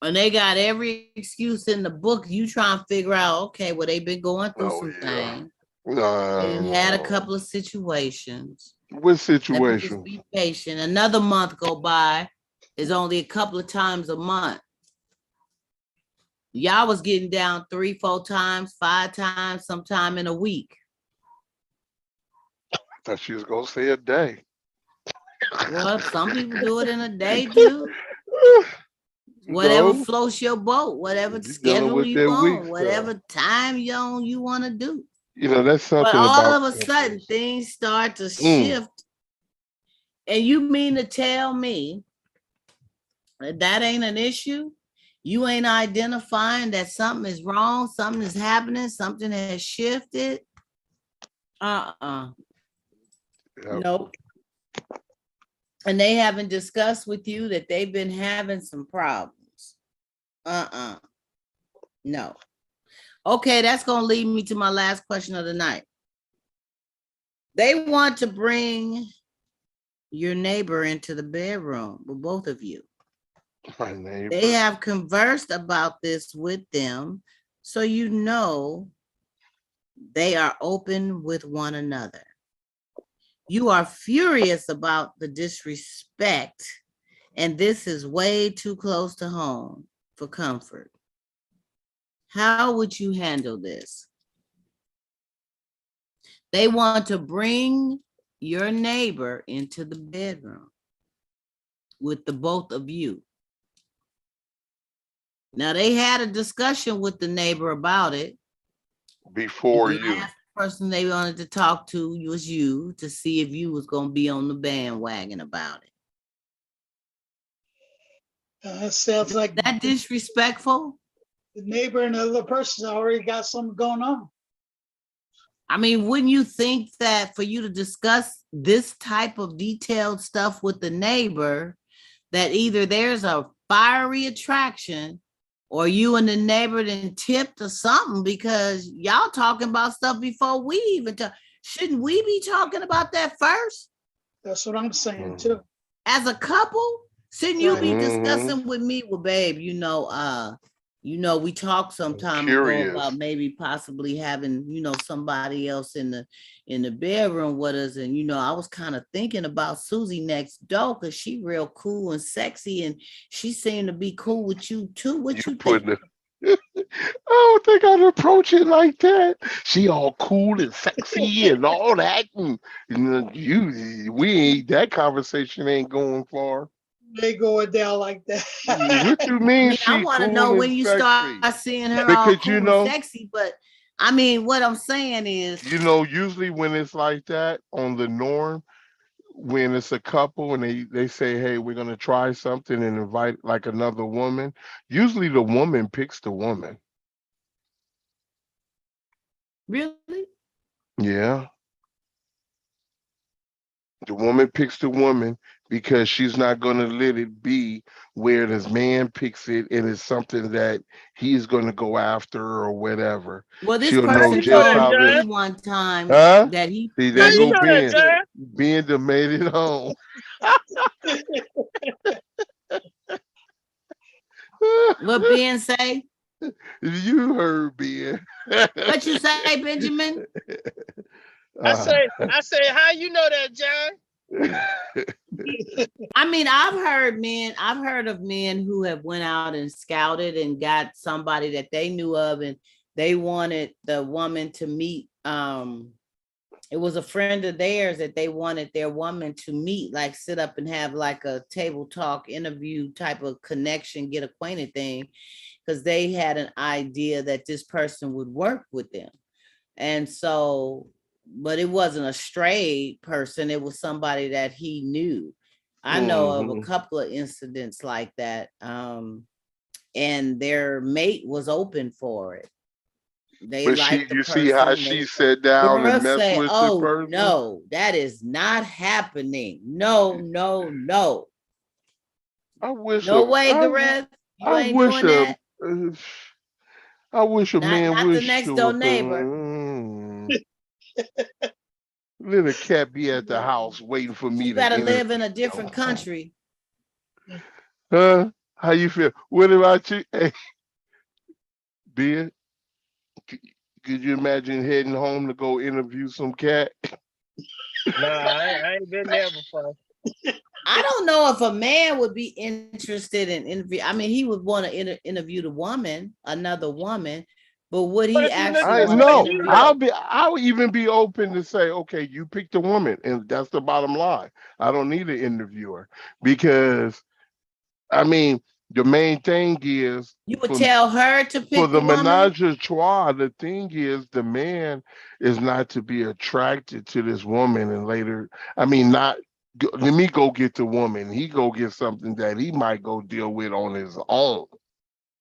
And they got every excuse in the book. You try and figure out, okay, well, they've been going through Oh some yeah. things. They've had a No. couple of situations. What Let me just situation? be patient. Another month go by. Is only a couple of times a month. Y'all was getting down 3, 4 times, 5 times, sometime in a week. I thought she was gonna say a day. Well, some people do it in a day too. Whatever No, floats your boat, whatever you're dealing schedule with you that weak on, stuff. whatever time you on, you want to do. You know, that's But something all about of a sudden, couples. things start to Mm, shift. And you mean to tell me that that ain't an issue? You ain't identifying that something is wrong, something is happening, something has shifted? Uh-uh. yeah. Nope. And they haven't discussed with you that they've been having some problems. Uh-uh. No. Okay, that's going to lead me to my last question of the night. They want to bring your neighbor into the bedroom with both of you. My neighbor. They have conversed about this with them, so you know they are open with one another. You are furious about the disrespect, and this is way too close to home for comfort. How would you handle this? They want to bring your neighbor into the bedroom with the both of you. Now, they had a discussion with the neighbor about it. Before The you. last person they wanted to talk to was you to see if you was going to be on the bandwagon about it. Sounds like That disrespectful? the neighbor and the other person already got something going on. I mean, wouldn't you think that for you to discuss this type of detailed stuff with the neighbor, that either there's a fiery attraction or you and the neighbor then tipped or something, because y'all talking about stuff before we even talk. Shouldn't we be talking about that first? That's what I'm saying too. As a couple, shouldn't you be Mhm. discussing with me? Well, babe, you know, we talked some time ago Curious. about maybe possibly having, somebody else in the bedroom with us. And, I was kind of thinking about Susie next door because she real cool and sexy and she seemed to be cool with you too. What you think? I don't think I'd approach it like that. She all cool and sexy and all that. And that conversation ain't going far. They going down like that. What you I mean mean, I she want to cool know and when you sexy? start seeing her all Because cool and sexy. But I mean, what I'm saying is, usually when it's like that on the norm, when it's a couple and they say, hey, we're gonna try something and invite like another woman, usually the woman picks the woman. really? Yeah. The woman picks the woman because she's not going to let it be where this man picks it and it's something that he's going to go after or whatever. Well, this She'll How know person you know just that, told how me this, John? one time huh? that he See, How there that you go he know that, picked Ben. it. John? Ben done made it home. What Ben say? You heard Ben. What you say, Benjamin? I Uh, say, how you know that, John? I mean, I've heard of men who have went out and scouted and got somebody that they knew of and they wanted the woman to meet. It was a friend of theirs that they wanted their woman to meet, like sit up and have like a table talk interview type of connection, get acquainted thing, because they had an idea that this person would work with them. And so, but it wasn't a straight person, it was somebody that he knew. I know of a mhm. couple of incidents like that. And their mate was open for it. They But liked the you see how person. she sat down Girl and messed say, with the oh person? no, that is not happening. No, no, no. I wish No a, way, Gareth. You I ain't wish doing a, that. uh, I wish a man Not would the next show door up. neighbor. Let a cat be at the house waiting for me You to gotta interview live in a him. different country. Huh? How you feel? What about you? Hey, Ben, could you imagine heading home to go interview some cat? Nah, I ain't been there before. I don't know if a man would be interested in interview. I mean, he would want to interview the woman, another woman, but would What he if he look actually I just want to like no, you interview? though? I'll even be open to say, okay, you picked a woman, and that's the bottom line. I don't need an interviewer because I mean the main thing is You would for tell her to for pick the the woman? menage a trois, the thing is the man is not to be attracted to this woman and later, I mean, not let me go get the woman. He go get something that he might go deal with on his own.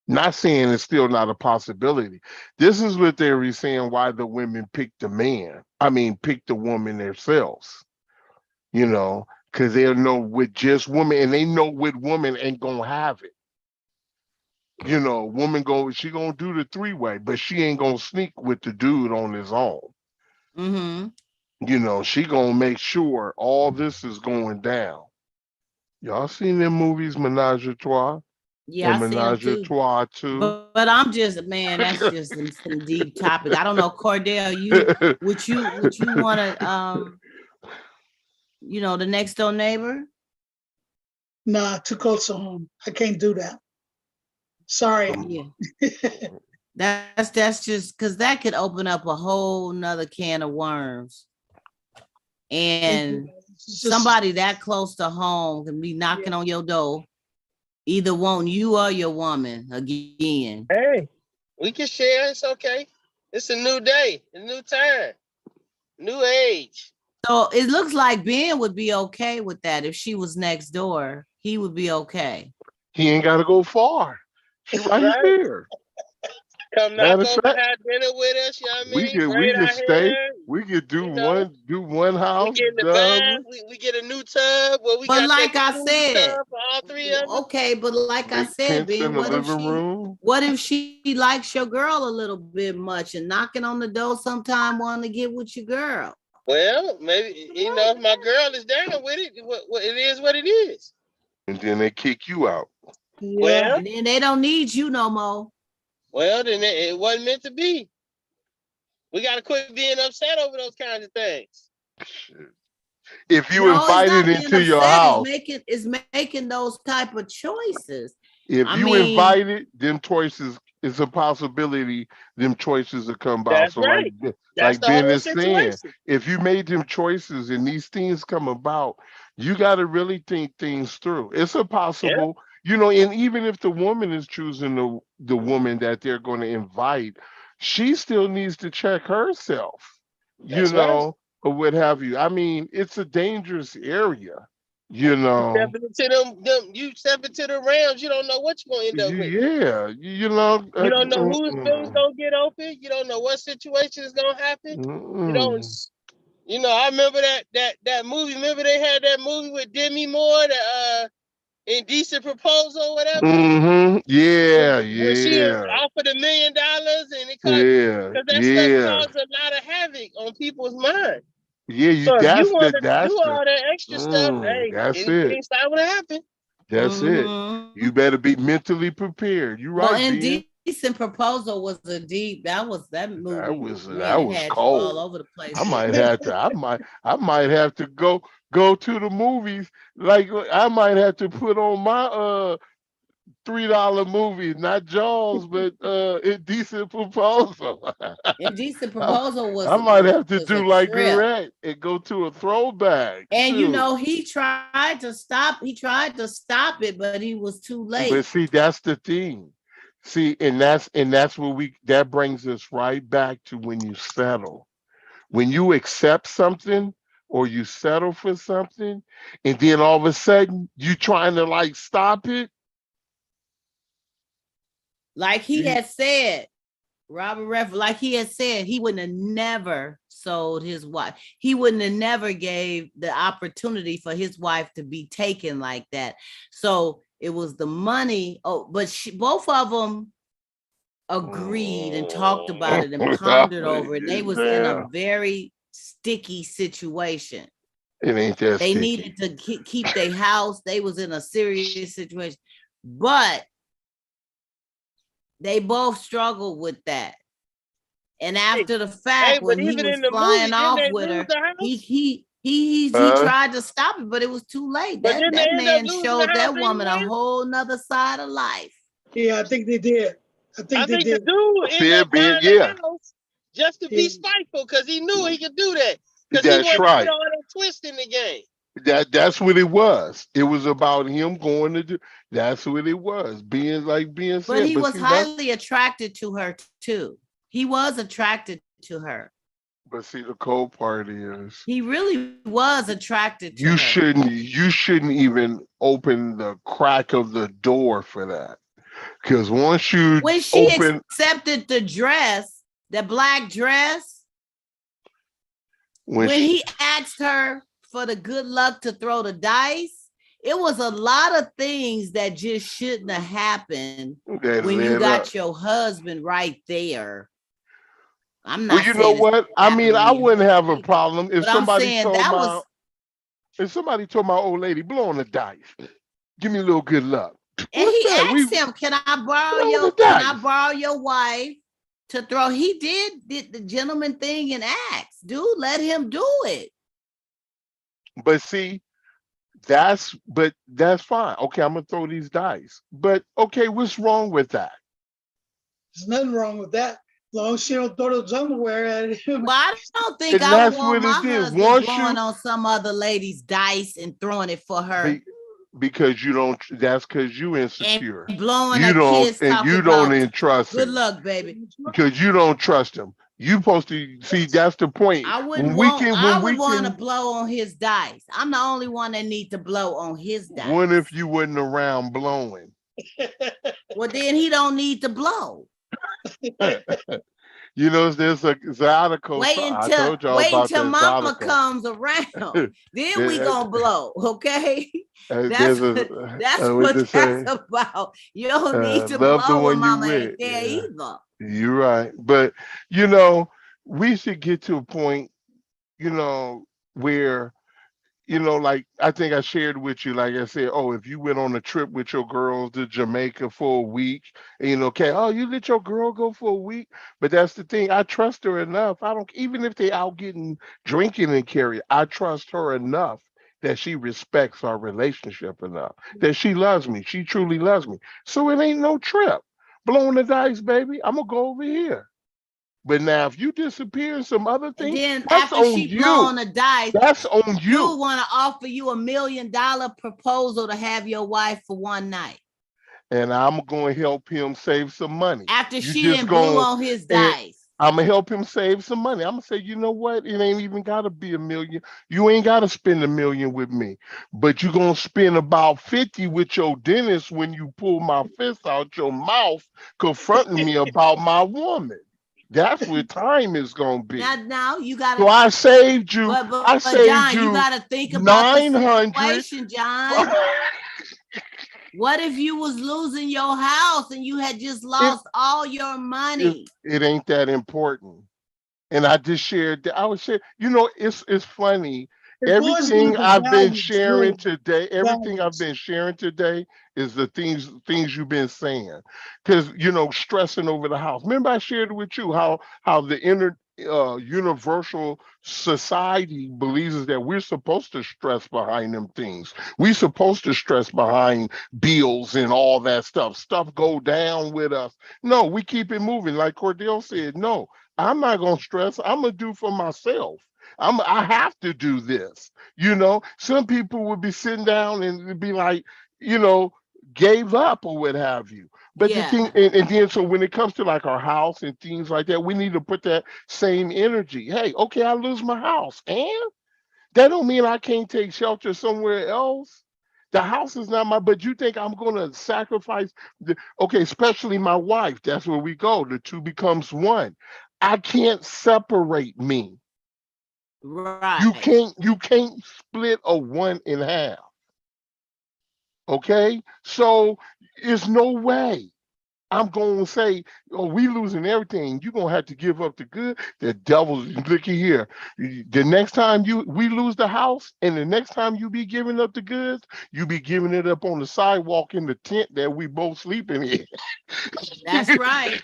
Not saying it's still not a possibility. This is what they're saying why the women pick the man. I mean, pick the woman themselves, because they'll know with just woman and they know with woman ain't gonna have it. Woman she gonna do the three-way, but she ain't gonna sneak with the dude on his own. Mm-hmm. She gonna make sure all this is going down. Y'all seen them movies Menage a Trois Yeah, I and seen them Menage a too. Trois 2? But I'm just, man, that's just some deep topic. I don't know, Cordell, would you want to the next door neighbor? Nah, too close to home. I can't do that. Sorry. Yeah. That's just because that could open up a whole nother can of worms. And somebody that close to home can be knocking on your door, either wanting you or your woman again. Hey, we can share. It's okay. It's a new day, a new time, new age. So it looks like Ben would be okay with that. If she was next door, he would be okay. He ain't gotta go far. She right Right? here. Come knock Matter of over, fact, have dinner with us. You know what I we mean? could we Braid could our stay. hair. We could do You know, one we house. get in the bath. We get a new tub. Well, we But got that like I jacuzzi said, tub for all three of us. okay, but like I Make said, tents in Ben, the living room. what if she likes your girl a little bit much and knocking on the door sometime wanting to get with your girl? Well, maybe if my girl is down with it, what it is, what it is. And then they kick you out. Yeah. Well, And then they don't need you no more. Well, then it wasn't meant to be. We got to quit being upset over those kinds of things. If you No, it's invited not being into your upset. house, It's making those type of choices. if I you mean, invited them choices, it's a possibility them choices will come about. That's So right. That's like the Ben whole is saying, situation. if you made them choices and these things come about, you got to really think things through. It's a Yeah, possible, and even if the woman is choosing the woman that they're going to invite, she still needs to check herself, that's right. or what have you. I mean, it's a dangerous area, you know. You step into the realms, you don't know what you're gonna end up with. Yeah, You don't know whose feelings gonna get open. You don't know what situation is gonna happen. You don't. mm-mm. I remember that movie. Remember they had that movie with Demi Moore, the Indecent Proposal, whatever. Yeah, When she yeah, offered $1 million and it caused, yeah, because that stuff yeah, caused a lot of havoc on people's mind. yeah. So if you want to do That's the all that extra stuff, hey, that's it. anything's liable to happen. That's it. mhm. You better be mentally prepared. You Well, right, Ben. Indecent Proposal was that That movie, was man, that it was had you all cold. over the place I with might it. have to. I might have to go to the movies. Like I might have to put on my $3 movies, not Jaws, but Indecent Proposal. Indecent I, Proposal I was might have to a do like trip. Direct and go to a throwback. And Shoot. he tried to stop it, but he was too But late. see, that's the thing. See, and that's what that brings us right back to when you settle. When you accept something or you settle for something, and then all of a sudden you trying to like stop it. Like he You, had said, Robert Redford, like he had said, he wouldn't have never sold his wife. He wouldn't have never gave the opportunity for his wife to be taken like that. So it was the money. Oh, but both of them agreed and talked about it and pondered over it. They was in a yeah, very sticky situation. it ain't that They sticky. needed to keep their house. They was in a serious situation, but they both struggled with that. And Hey, after the hey, fact, but when he even was in the flying movie, didn't off they with lose her, the house? he Uh, tried to stop it, but it was too late. But didn't they That end up man losing the showed house that woman a anyway? whole nother side of life. Yeah, I think they did. I think I they think the did. dude ended Fear up being, buying the yeah, house just to be Yeah. spiteful because he knew he could do that. Because he that's wanted to get right. all that twist in the game. That's what it was. It was about him going to do. That's what it was. Being But said. he But was see, that's highly attracted to her too. He was attracted to her. but see the cold part is He really was attracted to you her. shouldn't even open the crack of the door for that. Because once you When she open accepted the dress, the black dress, when when she he asked her for the good luck to throw the dice, it was a lot of things that just shouldn't have happened that when you led up. got your husband right there. I'm Well, not you know saying it's what? I mean, happening I to your wouldn't have a husband either, problem but I'm saying if somebody told my old lady, blow on the dice. Give me a little good luck. and What's he that? We asked him, blow on the can I dice. borrow your wife to throw? He did the gentleman thing and asked, dude, let him do it. But see, that's fine. Okay, I'm gonna throw these dice. But okay, what's wrong with that? There's nothing wrong with that. As long as she don't throw those underwear at him. Well, I don't think And I would that's want what my it is. husband Once blowing you on some other lady's dice and throwing it for her be, because you don't that's because you and insecure. blowing You a don't kiss and talking you don't about entrust good him luck, baby. because you don't trust him. You supposed to see that's the point. I When would we want to can blow on his dice. I'm the only one that need to blow on his what if dice. you wasn't around blowing? Well, then he don't need to blow. There's an article. I told y'all Wait about until this mama article. comes around. Then we There- gonna blow, okay? there's a That's what what to that's say. about. You don't need to Love the blow when one you mama ain't with. there Yeah, either. you're right. But you know, we should get to a point, where you know, like I think I shared with you, like I said, oh, if you went on a trip with your girls to Jamaica for a week, and, you know, okay, oh, you let your girl go for a week, but that's the thing. I trust her enough. I don't, even if they out getting drinking and carry, I trust her enough that she respects our relationship enough, that she loves me. She truly loves me. So it ain't no trip. Blowing the dice, baby. I'm gonna go over here. But now, if you disappear and some other And thing, then that's after on she blow you. on the dice, That's on you you. want to offer you $1 million proposal to have your wife for one night. And I'm going to help him save some money. After You she just didn't blew going on his and dice. I'm gonna help him save some money. I'm gonna say, you know what? It ain't even gotta be $1 million. You ain't gotta spend $1 million with me, but you gonna spend about 50 with your dentist when you pull my fist out your mouth, confronting me about my woman. That's what time is gonna be. Now you So gotta, I saved you. but John, you You gotta think about the 900. situation, John. What if you was losing your house and you had just lost all your money? It ain't that important. And I just shared that. I was sharing, you know, it's funny. It boils down Everything to I've been values, sharing really. today, everything I've Values. been sharing today is the things you've been saying. Because, you know, stressing over the house. Remember I shared with you how the universal society believes that we're supposed to stress behind them things. We're supposed to stress behind bills and all that stuff. Stuff go down with us. No, we keep it moving. Like Cordell said, no, I'm not gonna stress. I'm gonna do for myself. I have to do this. You know, some people would be sitting down and be like, you know, gave up or what have you. But the Yeah. thing, and then so when it comes to like our house and things like that, we need to put that same energy. Hey, okay, I lose my house, and that don't mean I can't take shelter somewhere else. The house is not my, but you think I'm going to sacrifice okay, especially my wife. That's where we go. The two becomes one. I can't separate me. Right. You can't split a one in half. Okay? So it's no way. I'm going to say, oh, we losing everything. You're going to have to give up the good. The devil, looky here. The next time we lose the house and the next time you be giving up the goods, you be giving it up on the sidewalk in the tent that we both sleeping in. That's right.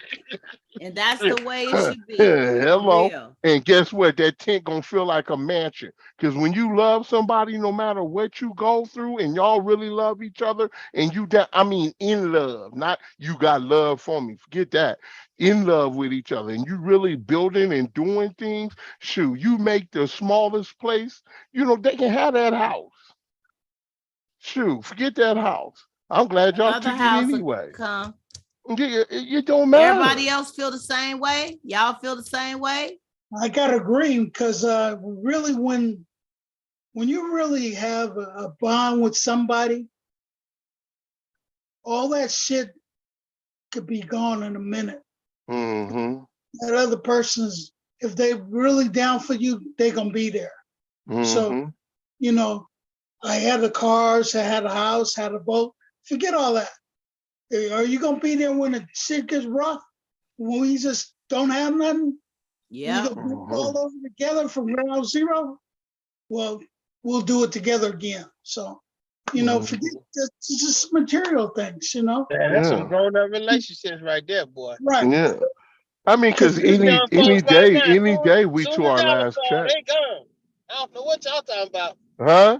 And that's the way it should be. Hello. Real. And guess what? That tent gonna feel like a mansion. Because when you love somebody, no matter what you go through, and y'all really love each other, and I mean in love, not you got love for me. Forget that. In love with each other, and you really building and doing things. Shoot, you make the smallest place. You know they can have that house. Shoot, forget that house. I'm glad y'all Another took it house will anyway. come. It don't matter. Everybody else feel the same way? Y'all feel the same way? I gotta agree because really, when you really have a bond with somebody, all that shit could be gone in a minute. Mm-hmm. That other person's, if they really down for you, they gonna be there. Mm-hmm. So, you know, I had the cars, I had a house, had a boat. Forget all that. Are you gonna be there when the shit gets rough? When we just don't have nothing? Yeah. We gonna do it all over together from ground zero? Well, we'll do it together again. So, you know, forget it's just material things, you know? Man, that's some grown-up relationships right there, boy. Right. Yeah. I mean, because These young any folks right now, day we soon to as our y'all last fall, check. they gone. I don't know what y'all talking about. Huh?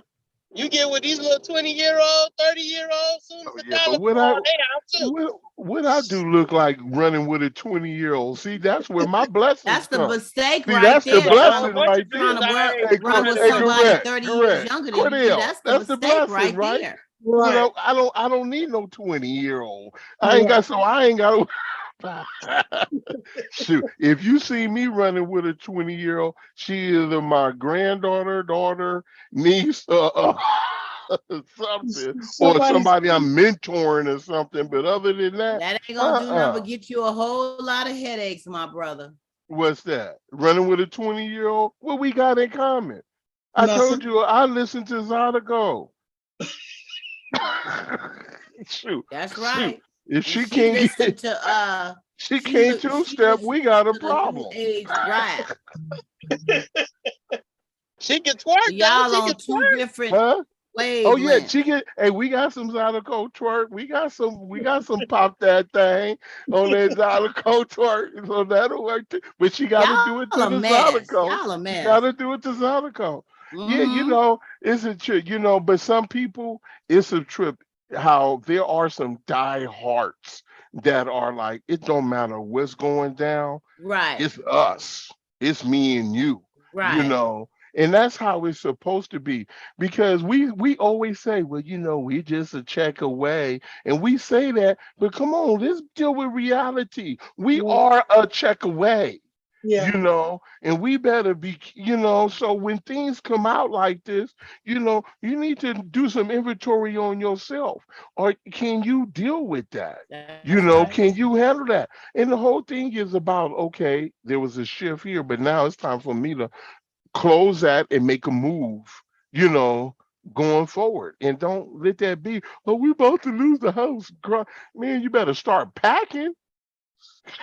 You get with these little 20-year-old, 30-year-olds, soon as the Yeah, dollar but fall, they out too. what I do look like running with a 20-year-old. See, that's where my blessings That's the come. mistake See, right that's the There's there, a whole blessing John. bunch right of there. Trying dudes to our age run running with Hey, that somebody correct, 30 years correct. younger than you. Cordell, That's the that's the mistake blessing, right right? there. You Right. know, I don't need no 20-year-old. I ain't Right. got shoot. If you see me running with a 20-year-old, she is either my granddaughter, daughter, niece, something, or Somebody's somebody I'm mentoring or something. But other than that, That ain't gonna do nothing but uh-uh. get you a whole lot of headaches, my brother. What's that? Running with a 20-year-old? What we got in common? I nothing. told you I listened to Zydeco. Shoot, That's shoot. right. If And she she can't listened get, to she can't two she step. listened We got a to the new problem. age rap. She can twerk, though. Y'all She on can two twerk. different Huh? Oh yeah, wavelengths. chicken. Hey, we got some Zydeco twerk. We got some pop that thing on that Zydeco twerk. So that'll work too. But she gotta do it Y'all to a the mess. Zydeco. Y'all a She mess. gotta do it to Zydeco. Yeah, Mm-hmm. it's a trip, but some people, it's a trip how there are some diehards that are like, it don't matter what's going down, Right. it's us. It's me and you Right. know. And that's how it's supposed to be. Because we always say, well, we just a check away. And we say that, but come on, let's deal with reality. We Yeah. are a check away, Yeah. and we better be, so when things come out like this, you need to do some inventory on yourself. Or can you deal with that? That's right. Can you handle that? And the whole thing is about, okay, there was a shift here, but now it's time for me to close that and make a move, you know, going forward. And don't let that be, oh, we about to lose the house. Man, you better start packing.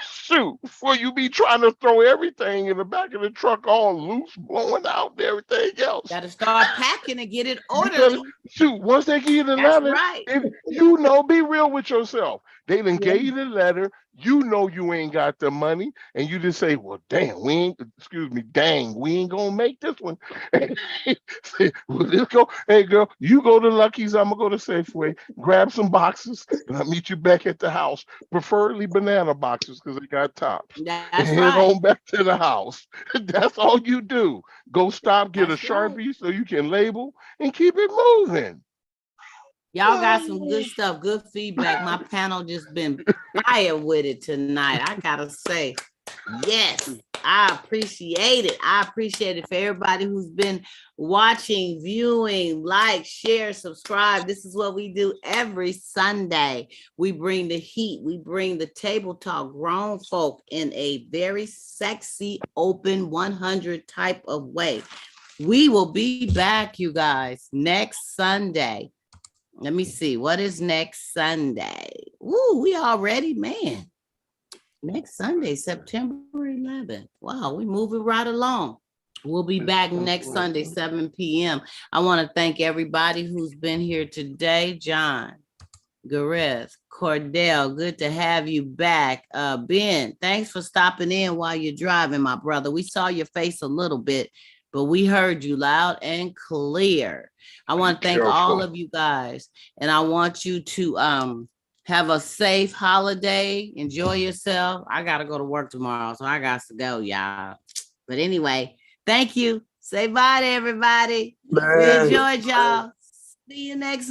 Shoot, before you be trying to throw everything in the back of the truck all loose, blowing out and everything else. Got to start packing and get it You better orderly. shoot. Once they give you the That's letter, right. if be real with yourself. They done Yeah. gave you the letter. You ain't got the money, and you just say, "Well, damn, dang, we ain't gonna make this one." Say, well, let's go. Hey, girl, you go to Lucky's. I'm gonna go to Safeway, grab some boxes, and I'll meet you back at the house. Preferably banana boxes because they got tops. And That's head right. on back to the house. That's all you do. Go stop, get a That's right. Sharpie so you can label and keep it moving. Y'all got some good stuff, good feedback. My panel just been fire with it tonight. I gotta say, yes, I appreciate it. I appreciate it for everybody who's been watching, viewing, like, share, subscribe. This is what we do every Sunday. We bring the heat, we bring the table talk, grown folk in a very sexy, open 100 type of way. We will be back, you guys, next Sunday. Let me see. What is next Sunday? Ooh, we already, man. Next Sunday, September 11th. Wow, we moving right along. We'll be back next Sunday, 7 p.m. I want to thank everybody who's been here today. John, Gareth, Cordell, good to have you back. Ben, thanks for stopping in while you're driving, my brother. We saw your face a little bit, but we heard you loud and clear. I want to thank all of you guys, and I want you to have a safe holiday. Enjoy yourself. I got to go to work tomorrow, so I got to go, y'all. But anyway, thank you. Say bye to everybody. We Bye. enjoyed y'all. See you next week.